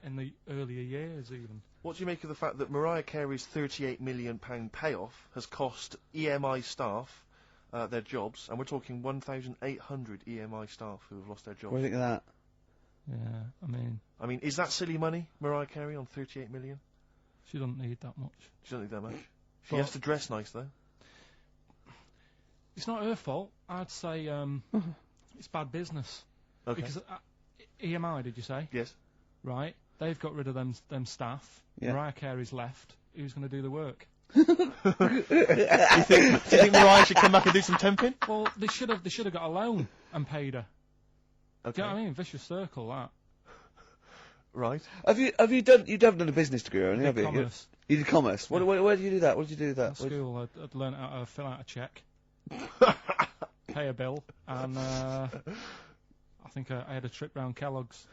earlier years even. what do you make of the fact that Mariah Carey's £38 million payoff has cost EMI staff their jobs, and we're talking 1,800 EMI staff who have lost their jobs? What do you think of that? Yeah, I mean, is that silly money, Mariah Carey, on 38 million? she doesn't need that much. She doesn't need that much. She But- has to dress nice, though. It's not her fault. I'd say it's bad business. Okay. Because EMI, did you say? Yes. Right. They've got rid of them staff. Yeah. Mariah Carey's left. Who's going to do the work? Do you think Mariah should come back and do some temping? Well, they should have got a loan and paid her. Okay. Do you know what I mean? Vicious circle, that. Right. Have you done a business degree, or anything, have you? Commerce. You did commerce. Yeah. Where did you do that? What did you do with At that? school, I'd learned how to fill out a cheque, pay a bill, and I think I had a trip round Kellogg's.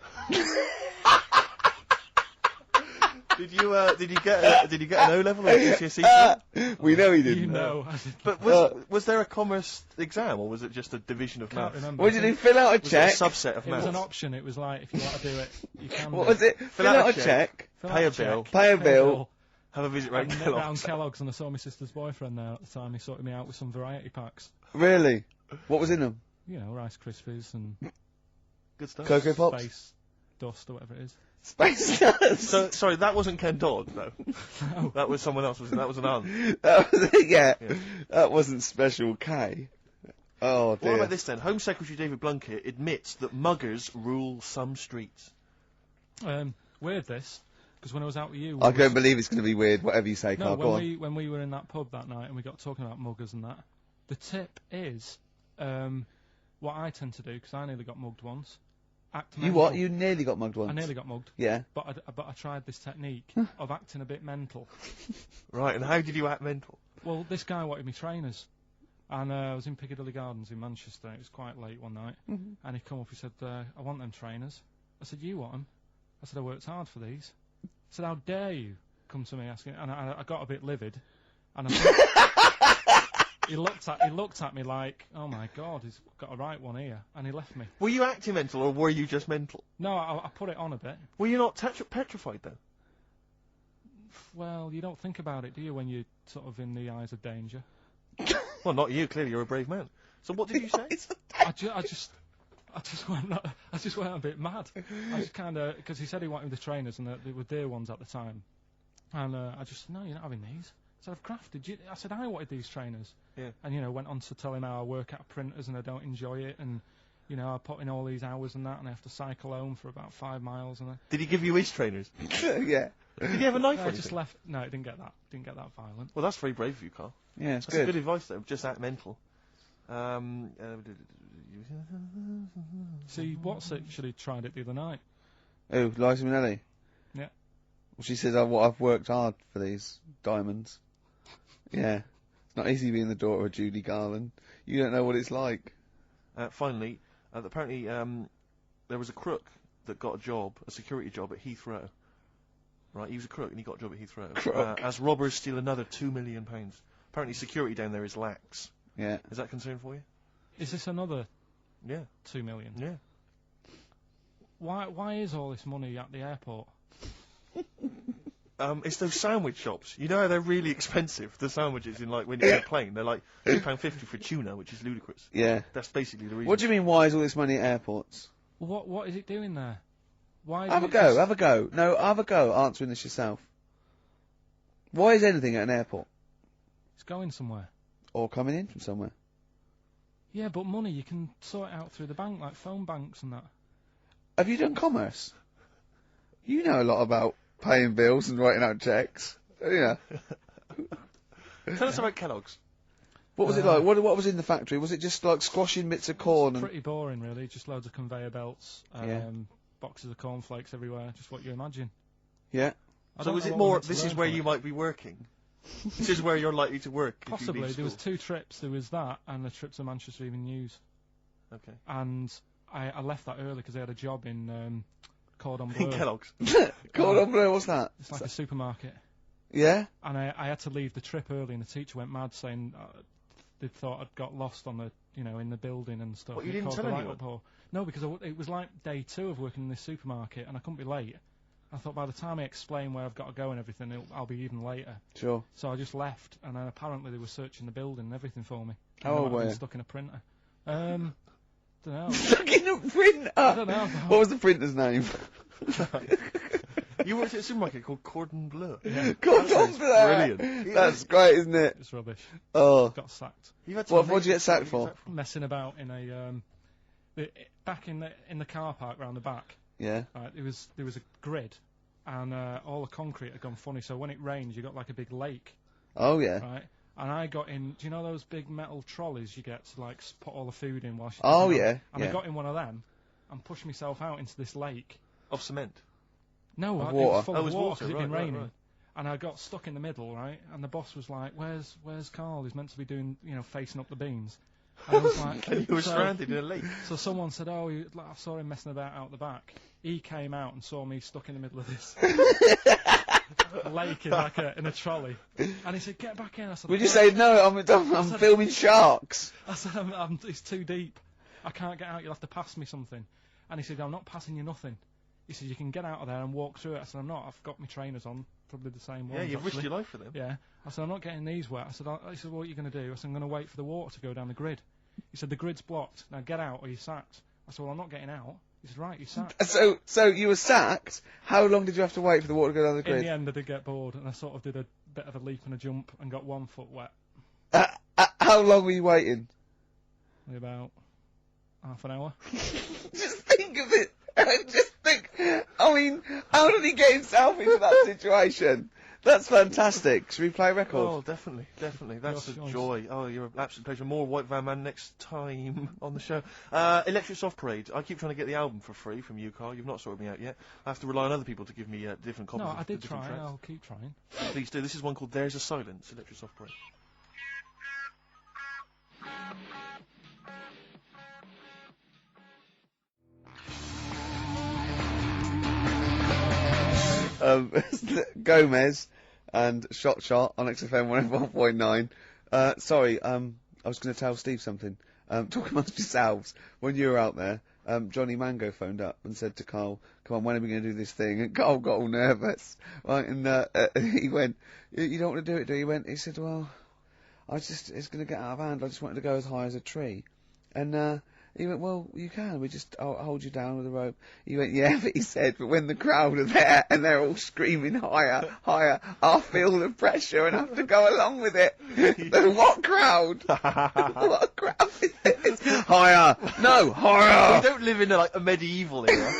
Did you get an O level or a GCSE? We know he You didn't. know. But was there a commerce exam, or was it just a division of Can't maths? remember. What did you fill out a Was it check? a subset of It was maths? an option. It was like, if you want to do it, you can. What do was it? Fill out a check. Fill pay out a bill, check, pay a bill. have a visit And round nip round Kellogg's. Kellogg's, and I saw my sister's boyfriend there at the time. He sorted me out with some variety packs. Really? What was in them? You know, Rice Krispies and Good stuff. Cocoa Pops? Space Dust or whatever it is. Space Nuts. So, sorry, that wasn't Ken Dodd, though. No. That was someone else. That was an aunt. That was it, yeah. Yeah. That wasn't Special K. Oh, dear. What about this then? Home Secretary David Blunkett admits that muggers rule some streets. Weird this, because when I was out with you, I don't believe it's going to be weird, whatever you say, no, Carl. Go on. when we were in that pub that night and we got talking about muggers and that, the tip is what I tend to do, because I nearly got mugged once. Act You mental. what? You nearly got mugged once. I nearly got mugged, Yeah. but I tried this technique of acting a bit mental. Right, and how did you act mental? Well, this guy wanted me trainers, and I was in Piccadilly Gardens in Manchester. It was quite late one night, and he come up. He said, "I want them trainers." I said, "You want them?" I said, "I worked hard for these." I said, "How dare you come to me asking?" And I got a bit livid, and he looked at me like, "Oh my God, he's got a right one here," and he left me. Were you acting mental, or were you just mental? No, I put it on a bit. Were you not petrified, though? Well, you don't think about it, do you, when you're sort of in the eyes of danger? Well, not you. Clearly, you're a brave man. So what did you say? I just went a bit mad. I just kind of, because he said he wanted the trainers and they were dear ones at the time, and I just said, "No, you're not having these." I said, "I've crafted you." I said, "I wanted these trainers." Yeah. And went on to tell him how I work at printers and I don't enjoy it, and I put in all these hours and that, and I have to cycle home for about 5 miles, and Did he give you his trainers? Yeah. Did he have a knife or I just anything? left. No, it didn't get that. Didn't get that violent. Well, that's very brave of you, Carl. Yeah, it's That's good. good advice, though. Just act mental. See, what's actually tried it the other night. Oh, Liza Minnelli? Yeah. Well, she says, I've worked hard for these diamonds. Yeah. It's not easy being the daughter of Judy Garland. You don't know what it's like. Finally, apparently there was a crook that got a security job at Heathrow. Right, he was a crook and he got a job at Heathrow. Crook. As robbers steal another £2 million. Apparently security down there is lax. Yeah. Is that a concern for you? Is this another Yeah. 2 million? Yeah. Why is all this money at the airport? It's those sandwich shops. You know how they're really expensive, the sandwiches when you're in a plane. They're like £2.50 for tuna, which is ludicrous. Yeah. That's basically the reason. What do you mean, why is all this money at airports? What is it doing there? Why? Have a go. No, have a go answering this yourself. Why is anything at an airport? It's going somewhere. Or coming in from somewhere? Yeah, but money you can sort it out through the bank, like phone banks and that. Have you done commerce? You know a lot about paying bills and writing out checks. Yeah. Tell us about Kellogg's. What was it like? What was in the factory? Was it just like squashing bits of corn? And Pretty boring, really. Just loads of conveyor belts, Yeah. boxes of cornflakes everywhere. Just what you imagine. Yeah. I So don't is know it what more, we're meant to this is learn where from you it. might be working? This is where you're likely to work. if you Possibly. leave There was school. 2 trips. There was that and a trip to Manchester Evening News. Okay. And I left that early because I had a job in Cordon Bleu. Kellogg's. Cordon Bleu, what's that? It's like a supermarket. Yeah? And I had to leave the trip early, and the teacher went mad saying they thought I'd got lost on the, in the building and stuff. What, you and it didn't caused tell a light anyone? uproar. No, because it was like day 2 of working in this supermarket, and I couldn't be late. I thought by the time I explain where I've got to go and everything, I'll be even later. Sure. So I just left, and then apparently they were searching the building and everything for me. How And I old might have were been you? Stuck in a printer. Don't know. Stuck in a printer! I don't know. What was the printer's name? You worked at a supermarket called Cordon Bleu. Yeah, Cordon Bleu! Brilliant. That's great, isn't it? it's rubbish. Oh. Got sacked. You've had What some did you get amazing sacked stuff. for? Messing about in back in the car park round the back. Yeah. Right, there was a grid, and all the concrete had gone funny. So when it rains, you got like a big lake, Oh, yeah. right? And I got in. Do you know those big metal trolleys you get to like put all the food in while? Oh, yeah. And Yeah. I got in one of them and pushed myself out into this lake. Of cement. No, Of it water. was full Oh, it of was water water, 'cause it'd been right, raining. right. And I got stuck in the middle, right? And the boss was like, "Where's Karl? He's meant to be doing, facing up the beans." And I was like, And you were so- stranded in a lake. So someone said, "Oh, I saw him messing about out the back." He came out and saw me stuck in the middle of this lake in a trolley, and he said, "Get back in." I said, Would you say, no, I'm filming sharks? I said, "It's too deep. I can't get out. You'll have to pass me something." And he said, "I'm not passing you nothing." He said, "You can get out of there and walk through it." I said, "I'm not. I've got my trainers on, probably the same ones." Yeah, you've risked actually." your life for them. Yeah. I said, "I'm not getting these wet." He said, "What are you going to do?" I said, "I'm going to wait for the water to go down the grid." He said, "The grid's blocked. Now get out or you're sacked." I said, "Well, I'm not getting out." He said, "Right, you're sacked." So you were sacked. How long did you have to wait for the water to go down the In grid? the end, I did get bored, and I sort of did a bit of a leap and a jump and got 1 foot wet. How long were you waiting? Maybe about half an hour. Just think of it. Just think. I mean, how did he get himself into that situation? That's fantastic. Should we play a record? Oh, definitely. That's Your a choice. joy. Oh, you're an absolute pleasure. More White Van Man next time on the show. Electric Soft Parade. I keep trying to get the album for free from you, Karl. You've not sorted me out yet. I have to rely on other people to give me different copies No, of I the did different try. tracks. I'll keep trying. Please do. This is one called There's a Silence, Electric Soft Parade. Gomez and Shot on XFM 101.9. Sorry, I was going to tell Steve something. Talk amongst yourselves. When you were out there, Johnny Mango phoned up and said to Karl, "Come on, when are we going to do this thing?" And Karl got all nervous. Right, and he went, "You don't want to do it, do you?" He said, "Well, it's going to get out of hand. I just wanted to go as high as a tree." And he went, "Well, you can. I'll hold you down with a rope." He went, "Yeah," but he said, "but when the crowd are there and they're all screaming higher, higher, I'll feel the pressure and have to go along with it." The what crowd? What crowd is this? Higher. No, higher. We don't live in a medieval era.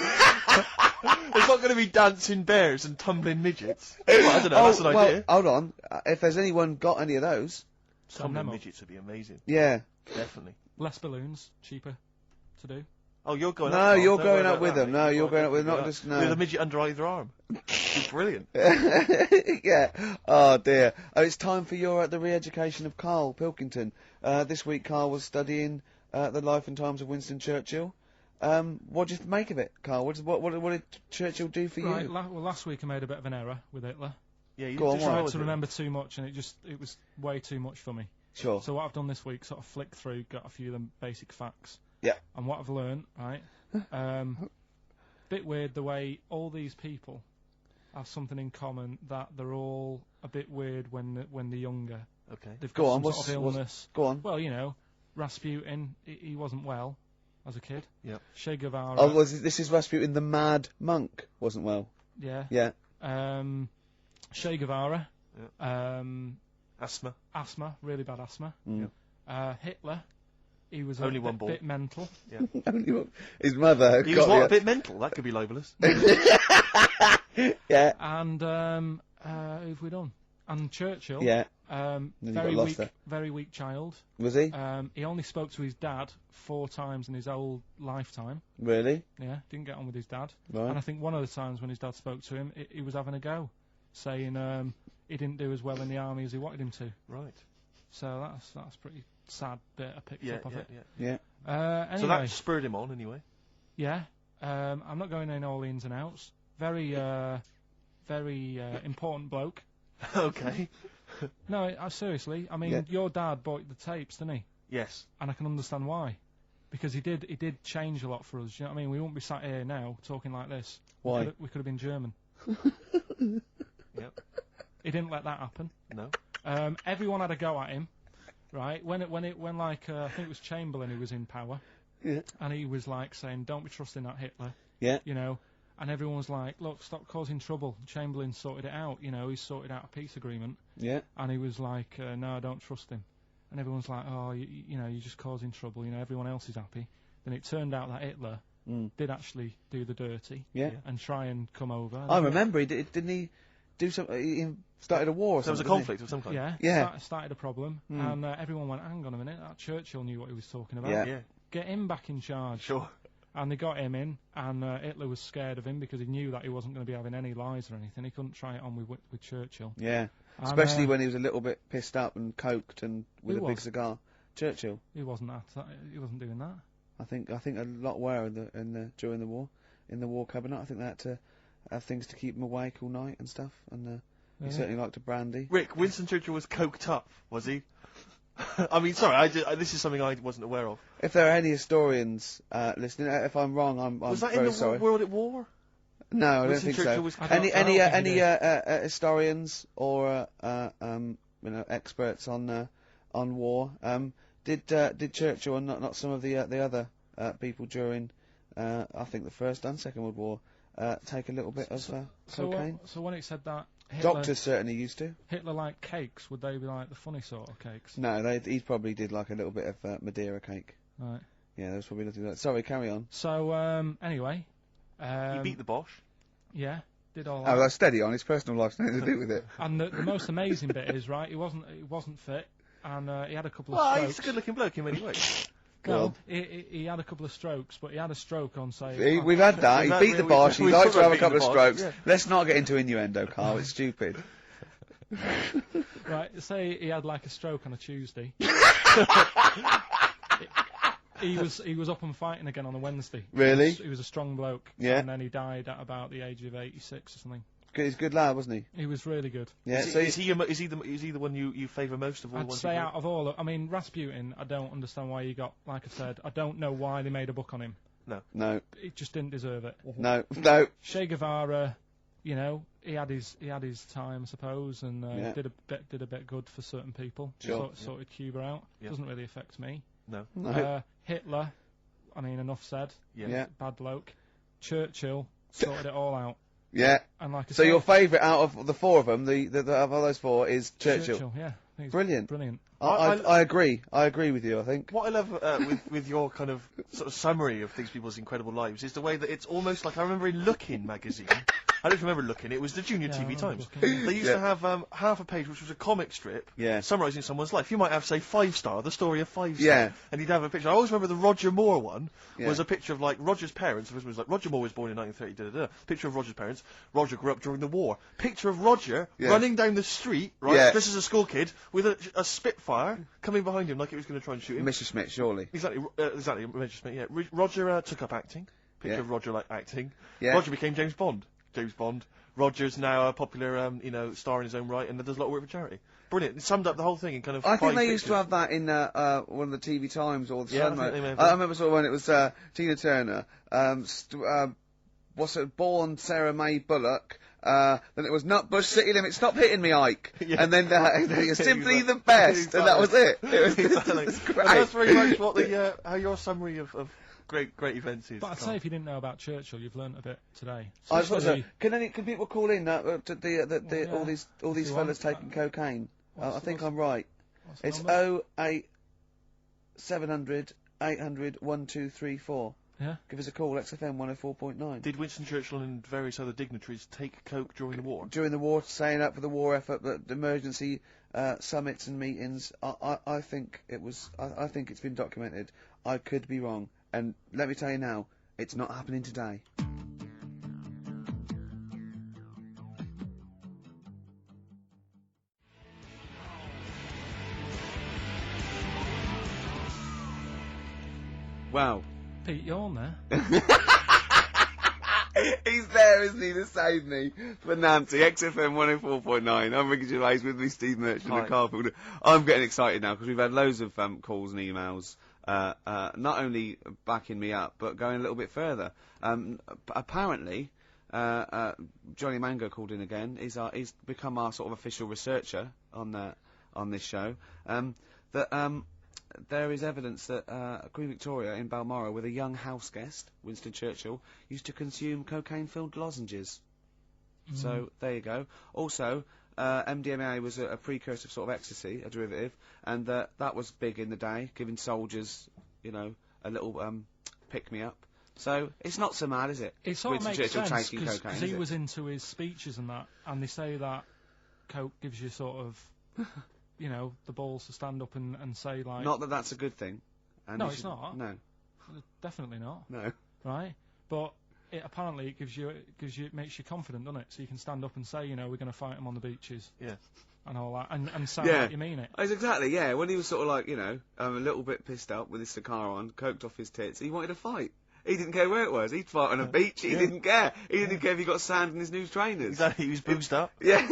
There's not going to be dancing bears and tumbling midgets. Well, I don't know, that's an idea. Hold on. If there's anyone got any of those, Tumbling Nemo. midgets would be amazing. yeah. Definitely. Less balloons, cheaper to do. Oh, you're going up. No, Karl. you're Don't going worry up about with that, them. mate. No, you're going up with them, not Yeah. just, no. With a midget under either arm. It's brilliant. Yeah. Oh dear. Oh, it's time for your the re-education of Karl Pilkington. This week, Karl was studying the life and times of Winston Churchill. What did you make of it, Karl? What did Churchill do for Right. you? Well, last week I made a bit of an error with Hitler. Yeah, you Go on, just why? roll Tried with to it. remember too much, and it was way too much for me. Sure. So what I've done this week, sort of flicked through, got a few of the basic facts. Yeah. And what I've learned, right? Bit weird the way all these people have something in common, that they're all a bit weird when they're younger. Okay. They've Go got on, some sort of illness. Go on. Well, Rasputin, he wasn't well as a kid. Yep. Che Guevara. Oh, this is Rasputin, the mad monk, wasn't well. Yeah. Yeah. Che Guevara. Asthma. Asthma, really bad asthma. Mm. Hitler, he was Only a one ball. bit mental. His mother. He was got what? the- A bit mental. That could be libelous. Yeah. And who've we done? And Churchill. Yeah. Very you got lost weak, there. very weak child. Was he? He only spoke to his dad 4 times in his whole lifetime. Really? Yeah, didn't get on with his dad. Right. And I think one of the times when his dad spoke to him, he was having a go. saying he didn't do as well in the army as he wanted him to. Right. So that's pretty sad bit I picked up of it. Yeah. Anyway, So that spurred him on, anyway. yeah. I'm not going in all the ins and outs. Very important bloke. Okay. No, seriously. I mean, Yeah. your dad bought the tapes, didn't he? Yes. And I can understand why. Because he did change a lot for us. You know what I mean? We wouldn't be sat here now talking like this. Why? We could have been German. Yep. He didn't let that happen. No. Everyone had a go at him, right? When like I think it was Chamberlain who was in power, Yeah. and he was like saying, "Don't be trusting that Hitler," Yeah. you know. And everyone was like, "Look, stop causing trouble." Chamberlain sorted it out, you know. He sorted out a peace agreement, Yeah. and he was like, "No, I don't trust him." And everyone's like, "Oh, you know, you're just causing trouble." You know, everyone else is happy. Then it turned out that Hitler did actually do the dirty, Yeah. and try and come over. I remember didn't he do something? He started a war or There was a something. conflict of some kind. Yeah, Yeah. started a problem, and everyone went, "Hang on a minute, that Churchill knew what he was talking about. Yeah. Yeah. Get him back in charge." Sure. And they got him in, and Hitler was scared of him because he knew that he wasn't going to be having any lies or anything. He couldn't try it on with Churchill. Yeah. And, Especially when he was a little bit pissed up and coked and with He a big was. cigar. Churchill. he wasn't he wasn't doing that. I think a lot were during the war, in the war cabinet. I think they had to have things to keep him awake all night and stuff. And he Really? certainly liked a brandy. Rick, Winston Churchill was coked up, was he? I mean, sorry, this is something I wasn't aware of. If there are any historians listening, if I'm wrong, I'm Was that very in the sorry. World at War? No, I don't Winston think Churchill so. was Any I don't think he historians or experts on war? Did Churchill and not some of the other people during I think the First and Second World War take a little bit of cocaine? So when it said that Hitler, Doctors certainly used to. Hitler liked cakes, would they be like the funny sort of cakes? No, he probably did like a little bit of Madeira cake. Right. Yeah, there was probably nothing like that. Sorry, carry on. So anyway, He beat the Bosch. yeah, did all Oh, that. that's steady on. His personal life's nothing to do with it. And the most amazing bit is, right, he wasn't fit, and he had a couple of Well, strokes. he's a good-looking bloke in many ways. Go No, on. he had a couple of strokes, but he had a stroke on, say... See, we've had that. He We've beat had- the we- Bosch. He we likes talked to have a about couple of beating the Bosch, strokes. yeah. Let's not get into innuendo, Carl. It's stupid. Right, say he had like a stroke on a Tuesday. He was up and fighting again on a Wednesday. Really? He was a strong bloke. Yeah. And then he died at about the age of 86 or something. He's a good lad, wasn't he? He was really good. Yeah. Is he the one you favour most of all? the I'd ones say you've out of all, I mean, Rasputin, I don't understand why he got, like I said, I don't know why they made a book on him. No. He just didn't deserve it. No. Che Guevara, you know, he had his time, I suppose, and Yeah. did a bit good for certain people. Sure. Sorted Cuba out. Yeah. Doesn't really affect me. No. No. Hitler, I mean, enough said. Yeah. Bad bloke. Churchill sorted it all out. Yeah. And like I So said, your favourite out of the four of them, the of all those four, is Churchill. yeah. I think he's Brilliant. Brilliant. I agree. I agree with you. I think. What I love with your kind of sort of summary of these people's incredible lives is the way that it's almost like I remember in Lookin' magazine. I don't remember Lookin'. It was the Junior Yeah, I TV remember Times. Lookin'. They used to have half a page, which was a comic strip, Yeah. summarising someone's life. You might have, say, 5 Star, the story of 5 Star, Yeah. and he'd have a picture. I always remember the Roger Moore one Yeah. was a picture of like Roger's parents. It was like Roger Moore was born in 1930. Da, da, da. Picture of Roger's parents. Roger grew up during the war. Picture of Roger Yeah. running down the street, right, Yeah. dressed as a school kid with a Spitfire coming behind him like it was going to try and shoot him. Mr. Smith, surely. Exactly, Roger Smith, yeah. Roger took up acting. Picture Yeah. of Roger like acting. Yeah. Roger became James Bond. Roger's now a popular, star in his own right, and does a lot of work for charity. Brilliant. It summed up the whole thing in kind of I think 5 they used to pictures. have that in one of the TV Times or the Yeah, I Sun. think they may have I done. remember sort of when it was Tina Turner. What's it? Born Sarah May Bullock. Then it was Nutbush City Limits. Stop hitting me, Ike. Yeah. And then you're simply Exactly. the best, and that was it. It was Exactly. it's And great. that's very much what the how your summary of great events is. But I'd Carl. say if you didn't know about Churchill, you've learnt a bit today. I suppose so. Especially- Can people call in to yeah. all these If you fellas want. taking cocaine? I What's- think what's- I'm right. what's the It's number? 08700 800 1234. Yeah. Give us a call, XFM 104.9. Did Winston Churchill and various other dignitaries take coke during the war? During the war, saying up for the war effort, but the emergency summits and meetings, I think it was. I think it's been documented. I could be wrong, and let me tell you now, it's not happening today. Well. Pete, you're on there. He's there, isn't he, to save me for Nancy. XFM 104.9. I'm Ricky Gervais, with me Steve Merchant and Karl. I'm getting excited now because we've had loads of calls and emails, not only backing me up, but going a little bit further. Apparently, Johnny Mango called in again. He's become our sort of official researcher on this show. There is evidence that Queen Victoria in Balmoral, with a young house guest, Winston Churchill, used to consume cocaine-filled lozenges. So, there you go. Also, MDMA was a precursor of sort of ecstasy, a derivative, and that was big in the day, giving soldiers, a little pick-me-up. So, it's not so mad, is it? It sort of makes sense, because he it? was into his speeches and that, and they say that coke gives you sort of... the balls to stand up and say, like... Not that that's a good thing. And no, it's not. No. Definitely not. No. Right? But apparently it makes you confident, doesn't it? So you can stand up and say, we're going to fight them on the beaches. Yeah. And all that, and sound like you mean it. Exactly, yeah. When he was sort of like, a little bit pissed up with his cigar on, coked off his tits, he wanted to fight. He didn't care where it was. He'd fight on a beach. He didn't care. He didn't care if he got sand in his new trainers. Exactly. He was boozed up. Yeah.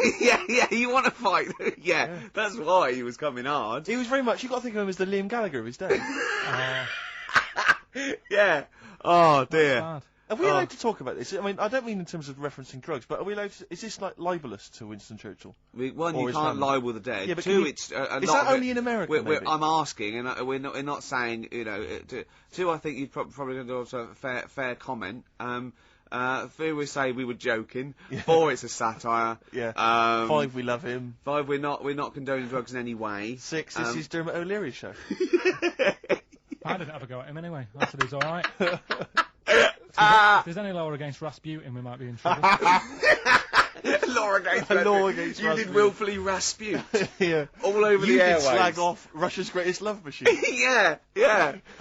You want to fight? yeah. That's why he was coming hard. He was very much. You got to think of him as the Liam Gallagher of his day. Yeah. Oh dear. Are we allowed to talk about this? I mean, I don't mean in terms of referencing drugs, but are we allowed to, is this like libelous to Winston Churchill? One, you can't libel the dead. Yeah, but two, is that only in America? I'm asking, and we're not saying, two, I think you'd probably going to do a fair comment. Three, we say we were joking. Yeah. 4, it's a satire. Yeah. 5, we love him. 5, we're not condoning drugs in any way. 6, this is Dermot O'Leary's show. I didn't have a go at him anyway. I said he was alright. If there's any law against Rasputin, we might be in trouble. Law against Rasputin. You did willfully Rasputin. Yeah. All over the airwaves. You did slag off Russia's greatest love machine. yeah.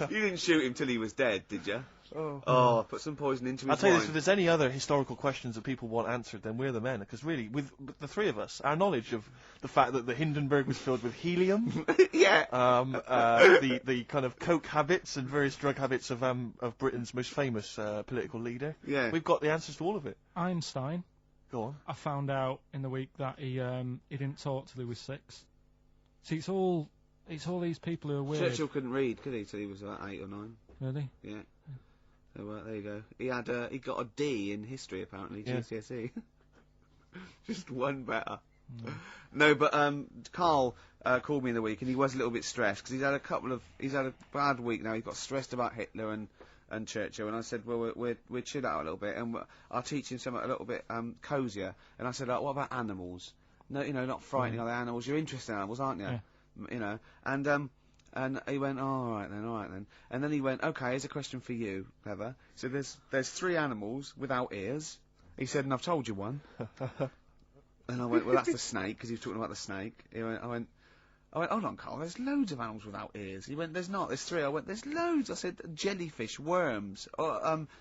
You didn't shoot him till he was dead, did you? Oh, put some poison into his I'll tell you wine. this, if there's any other historical questions that people want answered, then we're the men. Because really, with the three of us, our knowledge of the fact that the Hindenburg was filled with helium, the kind of coke habits and various drug habits of Britain's most famous political leader, we've got the answers to all of it. Einstein. Go on. I found out in the week that he didn't talk till he was 6. See, it's all these people who are weird. Churchill couldn't read, could he, till he was about 8 or 9? Really? Yeah. So there you go. He got a D in history apparently, GCSE. Just one better. No, but Karl called me in the week and he was a little bit stressed because he's had a bad week now. He got stressed about Hitler and Churchill, and I said, well, we're chill out a little bit and I'll teach him something a little bit cosier. And I said, what about animals? No, not frightening other animals. You're interested in animals, aren't you? Yeah. And he went, all right then. And then he went, okay, here's a question for you, Clever. So there's 3 animals without ears. He said, and I've told you one. And I went, well, that's the snake, because he was talking about the snake. I went, hold on, Karl, there's loads of animals without ears. He went, there's not, there's 3. I went, there's loads. I said, jellyfish, worms,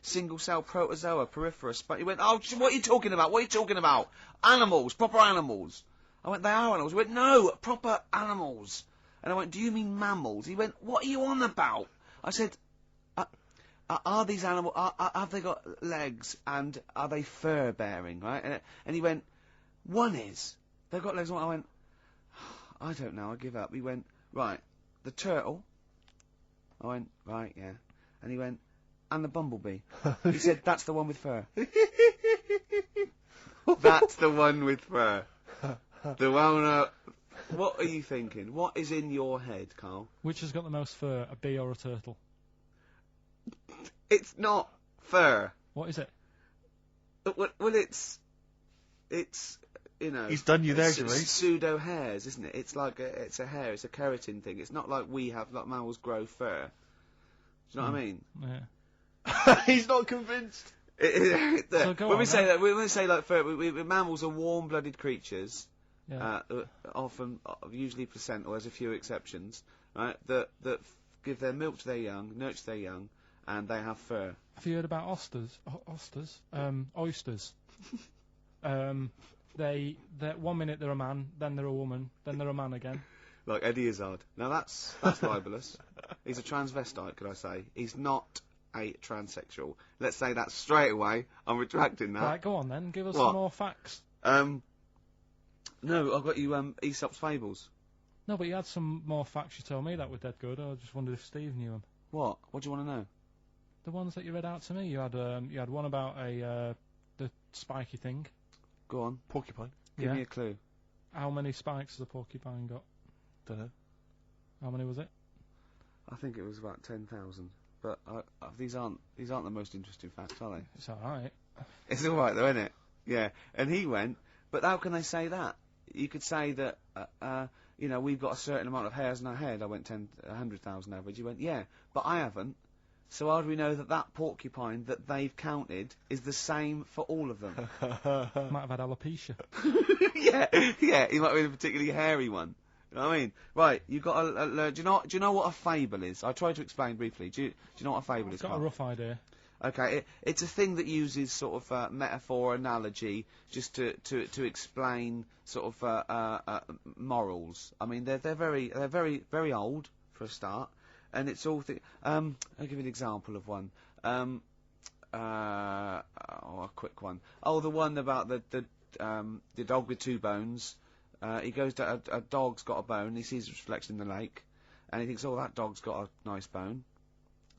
single-cell protozoa, peripherous. But he went, oh, what are you talking about? Animals, proper animals. I went, they are animals. He went, no, proper animals. And I went, do you mean mammals? He went, what are you on about? I said, are these animals, have they got legs and are they fur-bearing, right? And he went, one is. They've got legs. I went, I don't know, I give up. He went, right, the turtle. I went, right, yeah. And he went, and the bumblebee. He said, that's the one with fur. That's the one with fur. The one, what are you thinking? What is in your head, Karl? Which has got the most fur, a bee or a turtle? It's not fur. What is it? Well, it's He's done you there, Gervais. Pseudo hairs, isn't it? It's like it's a hair. It's a keratin thing. It's not like we have, like mammals grow fur. Do you know what I mean? Yeah. He's not convinced. When we say like fur, mammals are warm-blooded creatures. Yeah. Often, usually placental. There's a few exceptions, right? That give their milk to their young, nurture their young, and they have fur. Have you heard about oysters? Oysters. They 1 minute they're a man, then they're a woman, then they're a man again. Like Eddie Izzard. Now that's libelous. He's a transvestite, could I say? He's not a transsexual. Let's say that straight away. I'm retracting that. Right, go on then. Give us What? some more facts. No, I've got you, Aesop's Fables. No, but you had some more facts you told me that were dead good. I just wondered if Steve knew them. What? What do you want to know? The ones that you read out to me. You had one about the spiky thing. Go on. Porcupine. Give me a clue. How many spikes has a porcupine got? Don't know. How many was it? I think it was about 10,000. But these aren't the most interesting facts, are they? It's alright. It's all right though, isn't it? Yeah. And he went, but how can they say that? You could say that, you know, we've got a certain amount of hairs in our head. I went 100,000 average. You went, yeah, but I haven't. So how do we know that that porcupine that they've counted is the same for all of them? Might have had alopecia. yeah, he might have been a particularly hairy one. You know what I mean? Right, you got to learn. Do you know what a fable is? I tried to explain briefly. Do you know what a fable is? I've got a rough idea. Okay, it's a thing that uses sort of metaphor, analogy, just to explain sort of morals. I mean, they're very old for a start, and it's all. I'll give you an example of one. A quick one. Oh, the one about the dog with two bones. He goes to a dog's got a bone. He sees a reflection in the lake, and he thinks, "Oh, that dog's got a nice bone.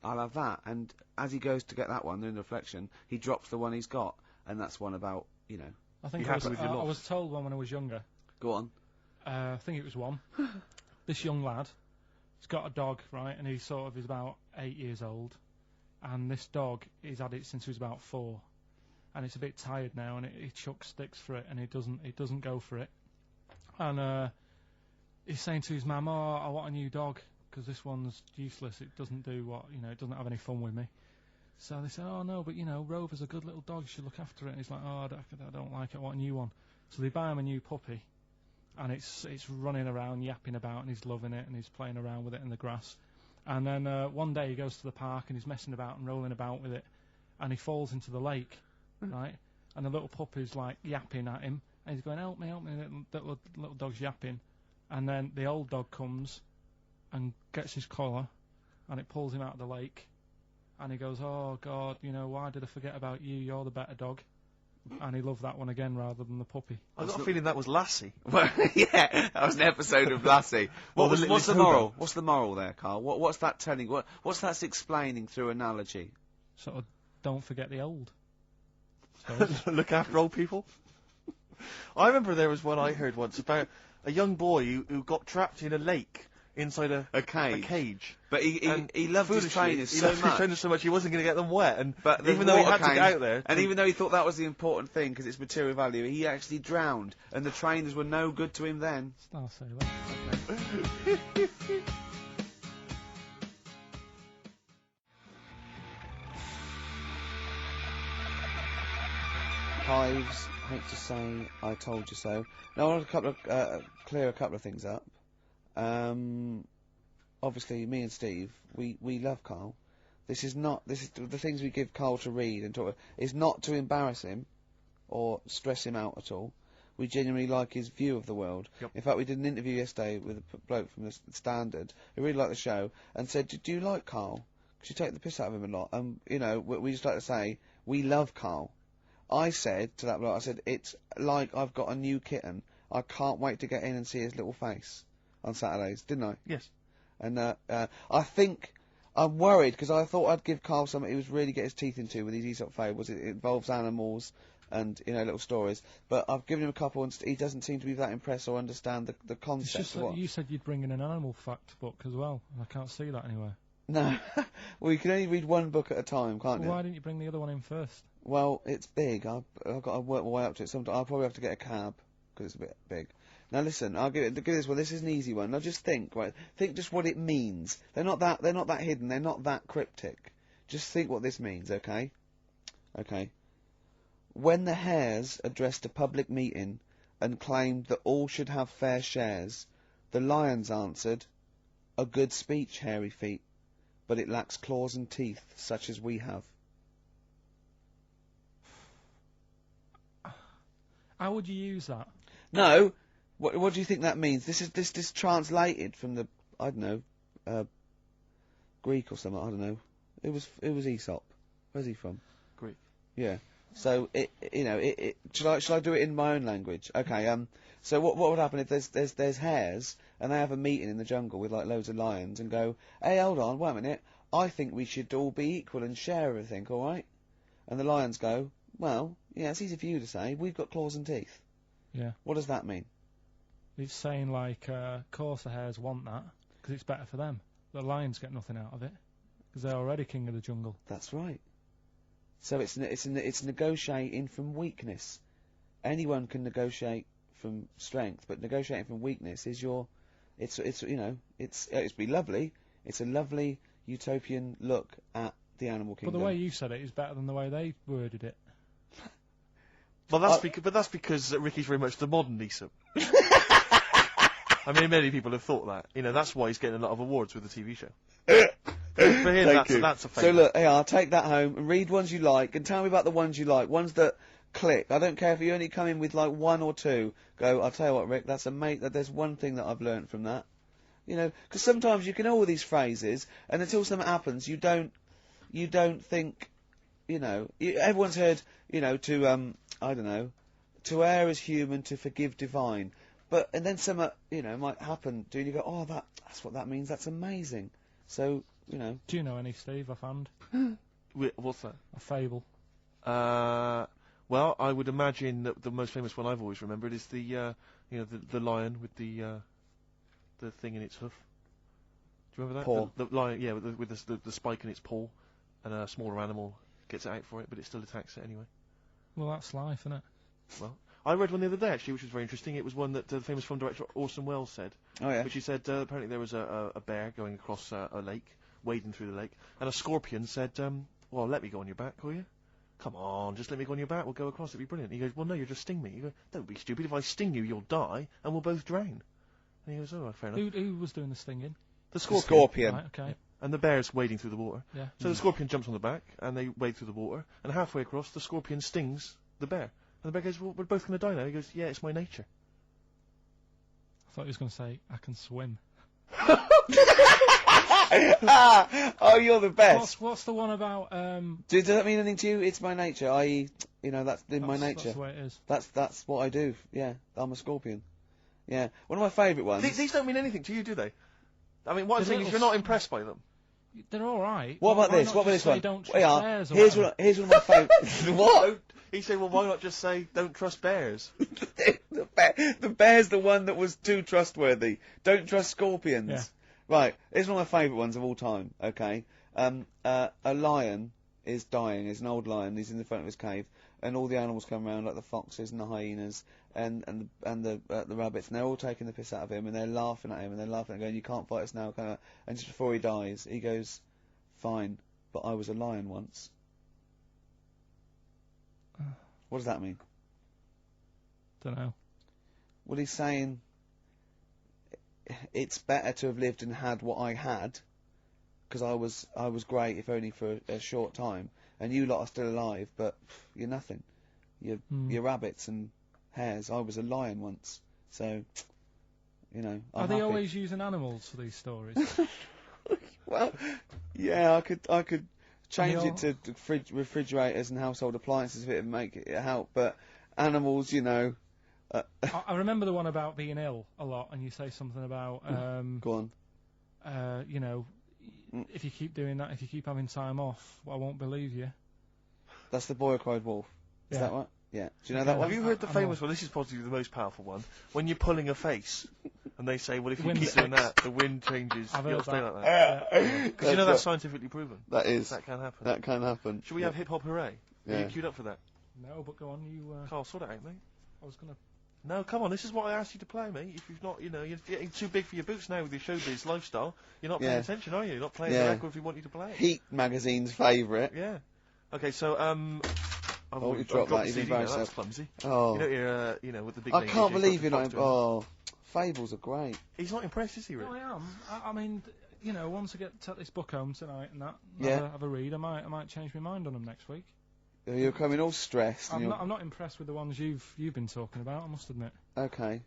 I'll have that." And as he goes to get that one in the reflection, he drops the one he's got, and that's one about, you know. I think I was told one when I was younger. Go on. I think it was one. This young lad, he's got a dog, right, and he's about 8 years old, and this dog, he's had it since he was about 4, and it's a bit tired now, and he chucks sticks for it, and it doesn't go for it, and he's saying to his mum, "Oh, I want a new dog, because this one's useless. It doesn't do it doesn't have any fun with me." So they say, "Oh no, but Rover's a good little dog. You should look after it." And he's like, "Oh, I don't like it. I want a new one." So they buy him a new puppy, and it's running around, yapping about, and he's loving it, and he's playing around with it in the grass. And then one day he goes to the park and he's messing about and rolling about with it, and he falls into the lake, right? And the little puppy's like yapping at him, and he's going, "Help me, help me!" And the little dog's yapping, and then the old dog comes and gets his collar, and it pulls him out of the lake, and he goes, "Oh God, why did I forget about you? You're the better dog." And he loved that one again rather than the puppy. I got a feeling that was Lassie. Well, yeah, that was an episode of Lassie. What's the moral? What's the moral there, Carl? What's that telling? What's that explaining through analogy? Sort of, don't forget the old. Look after old people. I remember there was one I heard once about a young boy who got trapped in a lake inside a cage. But he loved his trainers so much. His trainers so much he wasn't going to get them wet. But even though he had to get out there, and even though he thought that was the important thing because it's material value, he actually drowned, and the trainers were no good to him then. I'll say that. Hives, hate to say, I told you so. Now I want to clear a couple of things up. Obviously, me and Steve, we love Karl. This is the things we give Karl to read and talk. Is not to embarrass him or stress him out at all. We genuinely like his view of the world. Yep. In fact, we did an interview yesterday with a bloke from the Standard who really liked the show and said, "Do you like Karl? Because you take the piss out of him a lot." We just like to say we love Karl. I said to that bloke, I said, "It's like I've got a new kitten. I can't wait to get in and see his little face on Saturdays," didn't I? Yes. And I think I'm worried because I thought I'd give Karl something he was really get his teeth into with these Aesop fables. It involves animals and little stories. But I've given him a couple and he doesn't seem to be that impressed or understand the concept. It's just that you said you'd bring in an animal fact book as well, and I can't see that anywhere. No, well you can only read one book at a time, can't you? Why didn't you bring the other one in first? Well, it's big. I've got to work my way up to it. I'll probably have to get a cab because it's a bit big. Now listen, I'll give this one. This is an easy one. Now just think, right? Think just what it means. They're not that hidden. They're not that cryptic. Just think what this means, okay? Okay. When the hares addressed a public meeting and claimed that all should have fair shares, the lions answered, "A good speech, hairy feet, but it lacks claws and teeth such as we have." How would you use that? No. What do you think that means? This translated from the, I don't know, Greek or something. I don't know. It was Aesop. Where's he from? Greek. Yeah. So shall I do it in my own language? Okay. So what would happen if there's hares and they have a meeting in the jungle with like loads of lions and go, hey, hold on, wait a minute. I think we should all be equal and share everything, all right? And the lions go, well, yeah, it's easy for you to say. We've got claws and teeth. Yeah. What does that mean? It's saying like, of course the hares want that because it's better for them. The lions get nothing out of it because they're already king of the jungle. That's right. So it's negotiating from weakness. Anyone can negotiate from strength, but negotiating from weakness is it's be lovely. It's a lovely utopian look at the animal kingdom. But the way you said it is better than the way they worded it. Well, that's because Ricky's very much the modern Aesop. I mean, many people have thought that. You know, that's why he's getting a lot of awards with the TV show. For him, that's a favourite. So look, I'll take that home and read ones you like and tell me about the ones you like, ones that click. I don't care if you only come in with like one or two. Go, I'll tell you what, Rick, that's there's one thing that I've learnt from that. You know, because sometimes you can know all these phrases, and until something happens, you don't think, you know, everyone's heard, you know, I don't know, to err is human, to forgive divine. And then something, you know, might happen, you go, oh, that's what that means, that's amazing. So, you know. Do you know any, Steve, I found? What's that? A fable. Well, I would imagine that the most famous one I've always remembered is the lion with the thing in its hoof. Do you remember that? Paw. The lion, yeah, with the spike in its paw, and a smaller animal gets it out for it, but it still attacks it anyway. Well, that's life, isn't it? Well, I read one the other day, actually, which was very interesting. It was one that the famous film director Orson Welles said. Oh, yeah. Which he said, apparently there was a bear going across a lake, wading through the lake, and a scorpion said, well, let me go on your back, will you? Come on, just let me go on your back, we'll go across, it'll be brilliant. He goes, well, no, you'll just sting me. You go, don't be stupid, if I sting you, you'll die, and we'll both drown. And he goes, oh, fair enough. Who was doing the stinging? The scorpion. Scorpion. Right, okay. Yeah. And the bear's wading through the water. Yeah. So the scorpion jumps on the back, and they wade through the water, and halfway across, the scorpion stings the bear. And the bear goes, well, we're both going to die now. He goes, yeah, it's my nature. I thought he was going to say, I can swim. Oh, you're the best. What's the one about, Does that mean anything to you? It's my nature, i.e., you know, that's in my nature. That's the way it is. That's what I do, yeah. I'm a scorpion. Yeah. One of my favourite ones. These don't mean anything to you, do they? I mean, what I'm saying is you're not impressed by them. They're alright. What about this? Not What about just this say one? Don't trust Yeah, bears or here's whatever? one of my favourites. What? He said, well, why not just say, don't trust bears? The bear's the one that was too trustworthy. Don't trust scorpions. Yeah. Right, here's one of my favourite ones of all time, okay? A lion is dying, he's an old lion, he's in the front of his cave, and all the animals come around, like the foxes and the hyenas, and the rabbits, and they're all taking the piss out of him, and they're laughing at him, and they're laughing and going, you can't fight us now, and just before he dies, he goes, fine, but I was a lion once. What does that mean? Don't know. Well, he's saying it's better to have lived and had what I had, because I was great, if only for a short time, and you lot are still alive, but you're nothing. You're rabbits and hares. I was a lion once, so you know. Are they always using animals for these stories? Well, yeah, I could change it to refrigerators and household appliances if it would make it help, but animals, you know. I remember the one about being ill a lot, and you say something about Go on. you know, if you keep doing that, if you keep having time off, I won't believe you. That's the boy who cried wolf. Is that right? Yeah. Do you know that Yeah. one? Have you heard the famous one? This is possibly the most powerful one. When you're pulling a face, and they say, well, if you keep doing that, the wind changes. I've You'll heard stay that. like that. Because you know that's scientifically proven. That is. That can happen. That can happen. Should we have hip hop hooray? Are Yeah. you queued up for that? No, but go on, you. Carl, sort it out, mate. I was gonna. No, come on, this is what I asked you to play, mate. If you've not, you know, you're getting too big for your boots now with your showbiz lifestyle, you're not paying Yeah. attention, are you? You're not playing Yeah. the record if we want you to play it. Heat magazine's favourite. Yeah. Okay, so, Oh, you dropped that, you've CD now, embarrassed that's yourself. clumsy. Oh. You know, you're, you know, with the big I name can't DJs, believe you're got not. the Fox Oh, fables are great. He's not impressed, is he, Rick? No, I am. I mean, you know, once I take this book home tonight and that, Yeah. have a read, I might change my mind on them next week. You're coming all stressed. And I'm not impressed with the ones you've been talking about. I must admit. Okay.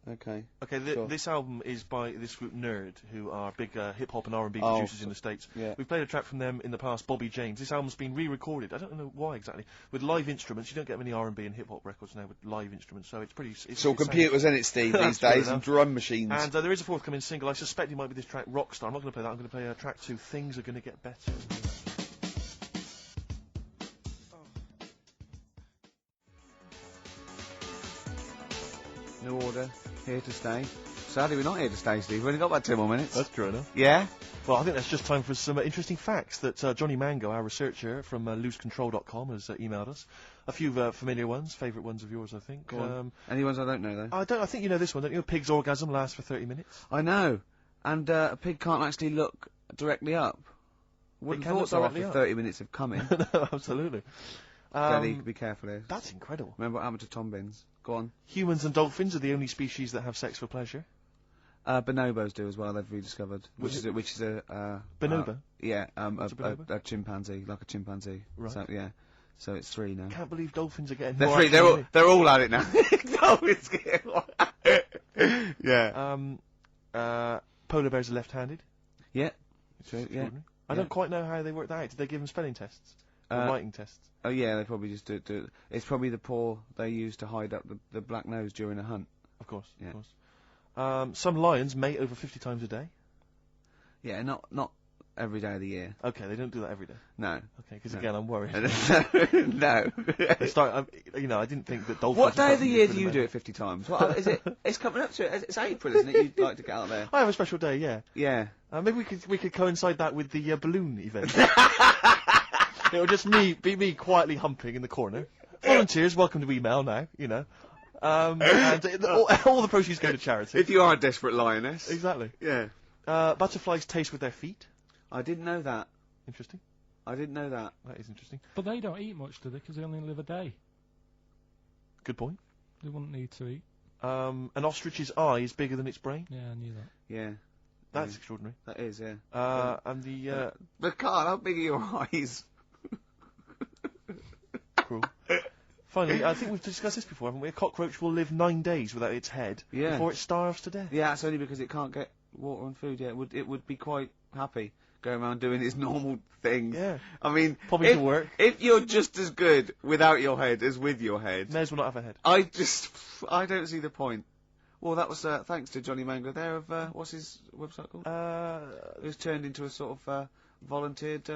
Okay. Okay, Sure. this album is by this group Nerd, who are big hip-hop and R&B Oh, producers in the States. yeah. We've played a track from them in the past, Bobby James. This album's been re-recorded, I don't know why exactly, with live instruments. You don't get many R&B and hip-hop records now with live instruments, so it's pretty... It's all computers, isn't it, Steve, these That's fair days, and enough. drum machines. And there is a forthcoming single. I suspect it might be this track, Rockstar. I'm not going to play that. I'm going to play track 2, Things Are Going to Get Better. New Order, here to stay. Sadly, we're not here to stay, Steve. We've only got about 2 more minutes. That's true enough. Yeah? Well, I think that's just time for some interesting facts that Johnny Mango, our researcher from loosecontrol.com, has emailed us. A few familiar ones, favourite ones of yours, I think. Go on. Any ones I don't know, though? I think you know this one, don't you? A pig's orgasm lasts for 30 minutes. I know. And a pig can't actually look directly up. It can thought look so directly after up. 30 minutes of coming. No, absolutely. Daddy, be careful here. That's incredible. Remember what happened to Tom Bins? Go on. Humans and dolphins are the only species that have sex for pleasure. Bonobos do as well, they've rediscovered. Which is a Bonobo? Yeah, What's a bonobo? a chimpanzee, like a chimpanzee. Right. So, yeah. So it's 3 now. Can't believe dolphins are getting They're more 3, action than me. they're all at it now. Dolphins get one. Yeah. Polar bears are left-handed. Yeah. True, yeah. Extraordinary. I don't quite know how they work that out. Did they give them spelling tests? Or writing tests? Oh yeah, they probably just do it. It's probably the paw they use to hide up the black nose during a hunt. Of course, Yeah. of course. Some lions mate over 50 times a day. Yeah, not every day of the year. Okay, they don't do that every day. No. Okay, because No. again, I'm worried. No. I didn't think that dolphins... What day of the year do really you do it 50 times? What is it? It's coming up to it. It's April, isn't it? You'd like to get out there. I have a special day, yeah. Yeah. Maybe we could coincide that with the balloon event. It'll just be me quietly humping in the corner. Volunteers, welcome to email now, you know. And all the proceeds go to charity. If you are a desperate lioness. Exactly. Yeah. Butterflies taste with their feet. I didn't know that. Interesting. I didn't know that. That is interesting. But they don't eat much, do they? Because they only live a day. Good point. They wouldn't need to eat. An ostrich's eye is bigger than its brain. Yeah, I knew that. Yeah. That's extraordinary. That is, yeah. And the But Karl, how big are your eyes? cruel. Finally, I think we've discussed this before, haven't we? A cockroach will live 9 days without its head before it starves to death. Yeah, it's only because it can't get water and food. Yeah, it would be quite happy going around doing its normal things. Yeah. I mean, Probably to work. If you're just as good without your head as with your head, May as well not have a head. I don't see the point. Well, that was thanks to Johnny Mango there of what's his website called? Who's turned into a sort of volunteered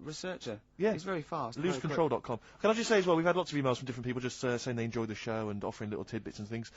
researcher. Yeah. He's very fast. very quick. Loosecontrol.com. Can I just say as well, we've had lots of emails from different people just saying they enjoyed the show and offering little tidbits and things.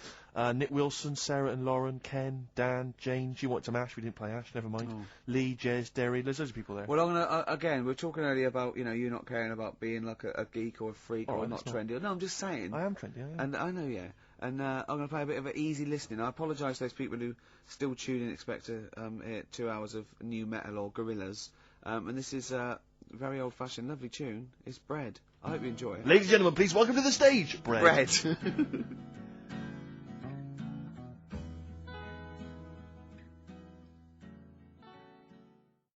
Nick Wilson, Sarah and Lauren, Ken, Dan, Jane, she wanted some Ash, we didn't play Ash, never mind. Oh. Lee, Jez, Derry, there's loads of people there. Well, I'm gonna again. We were talking earlier about you not caring about being like a geek or a freak Oh, or that's not not- trendy. No, I'm just saying. I am trendy, I am. And I know, yeah. And I'm going to play a bit of an easy listening. I apologise to those people who still tune in and expect to hear 2 hours of new metal or gorillas. And this is a very old-fashioned, lovely tune. It's Bread. I hope you enjoy it. Ladies and gentlemen, please welcome to the stage, Bread. Bread.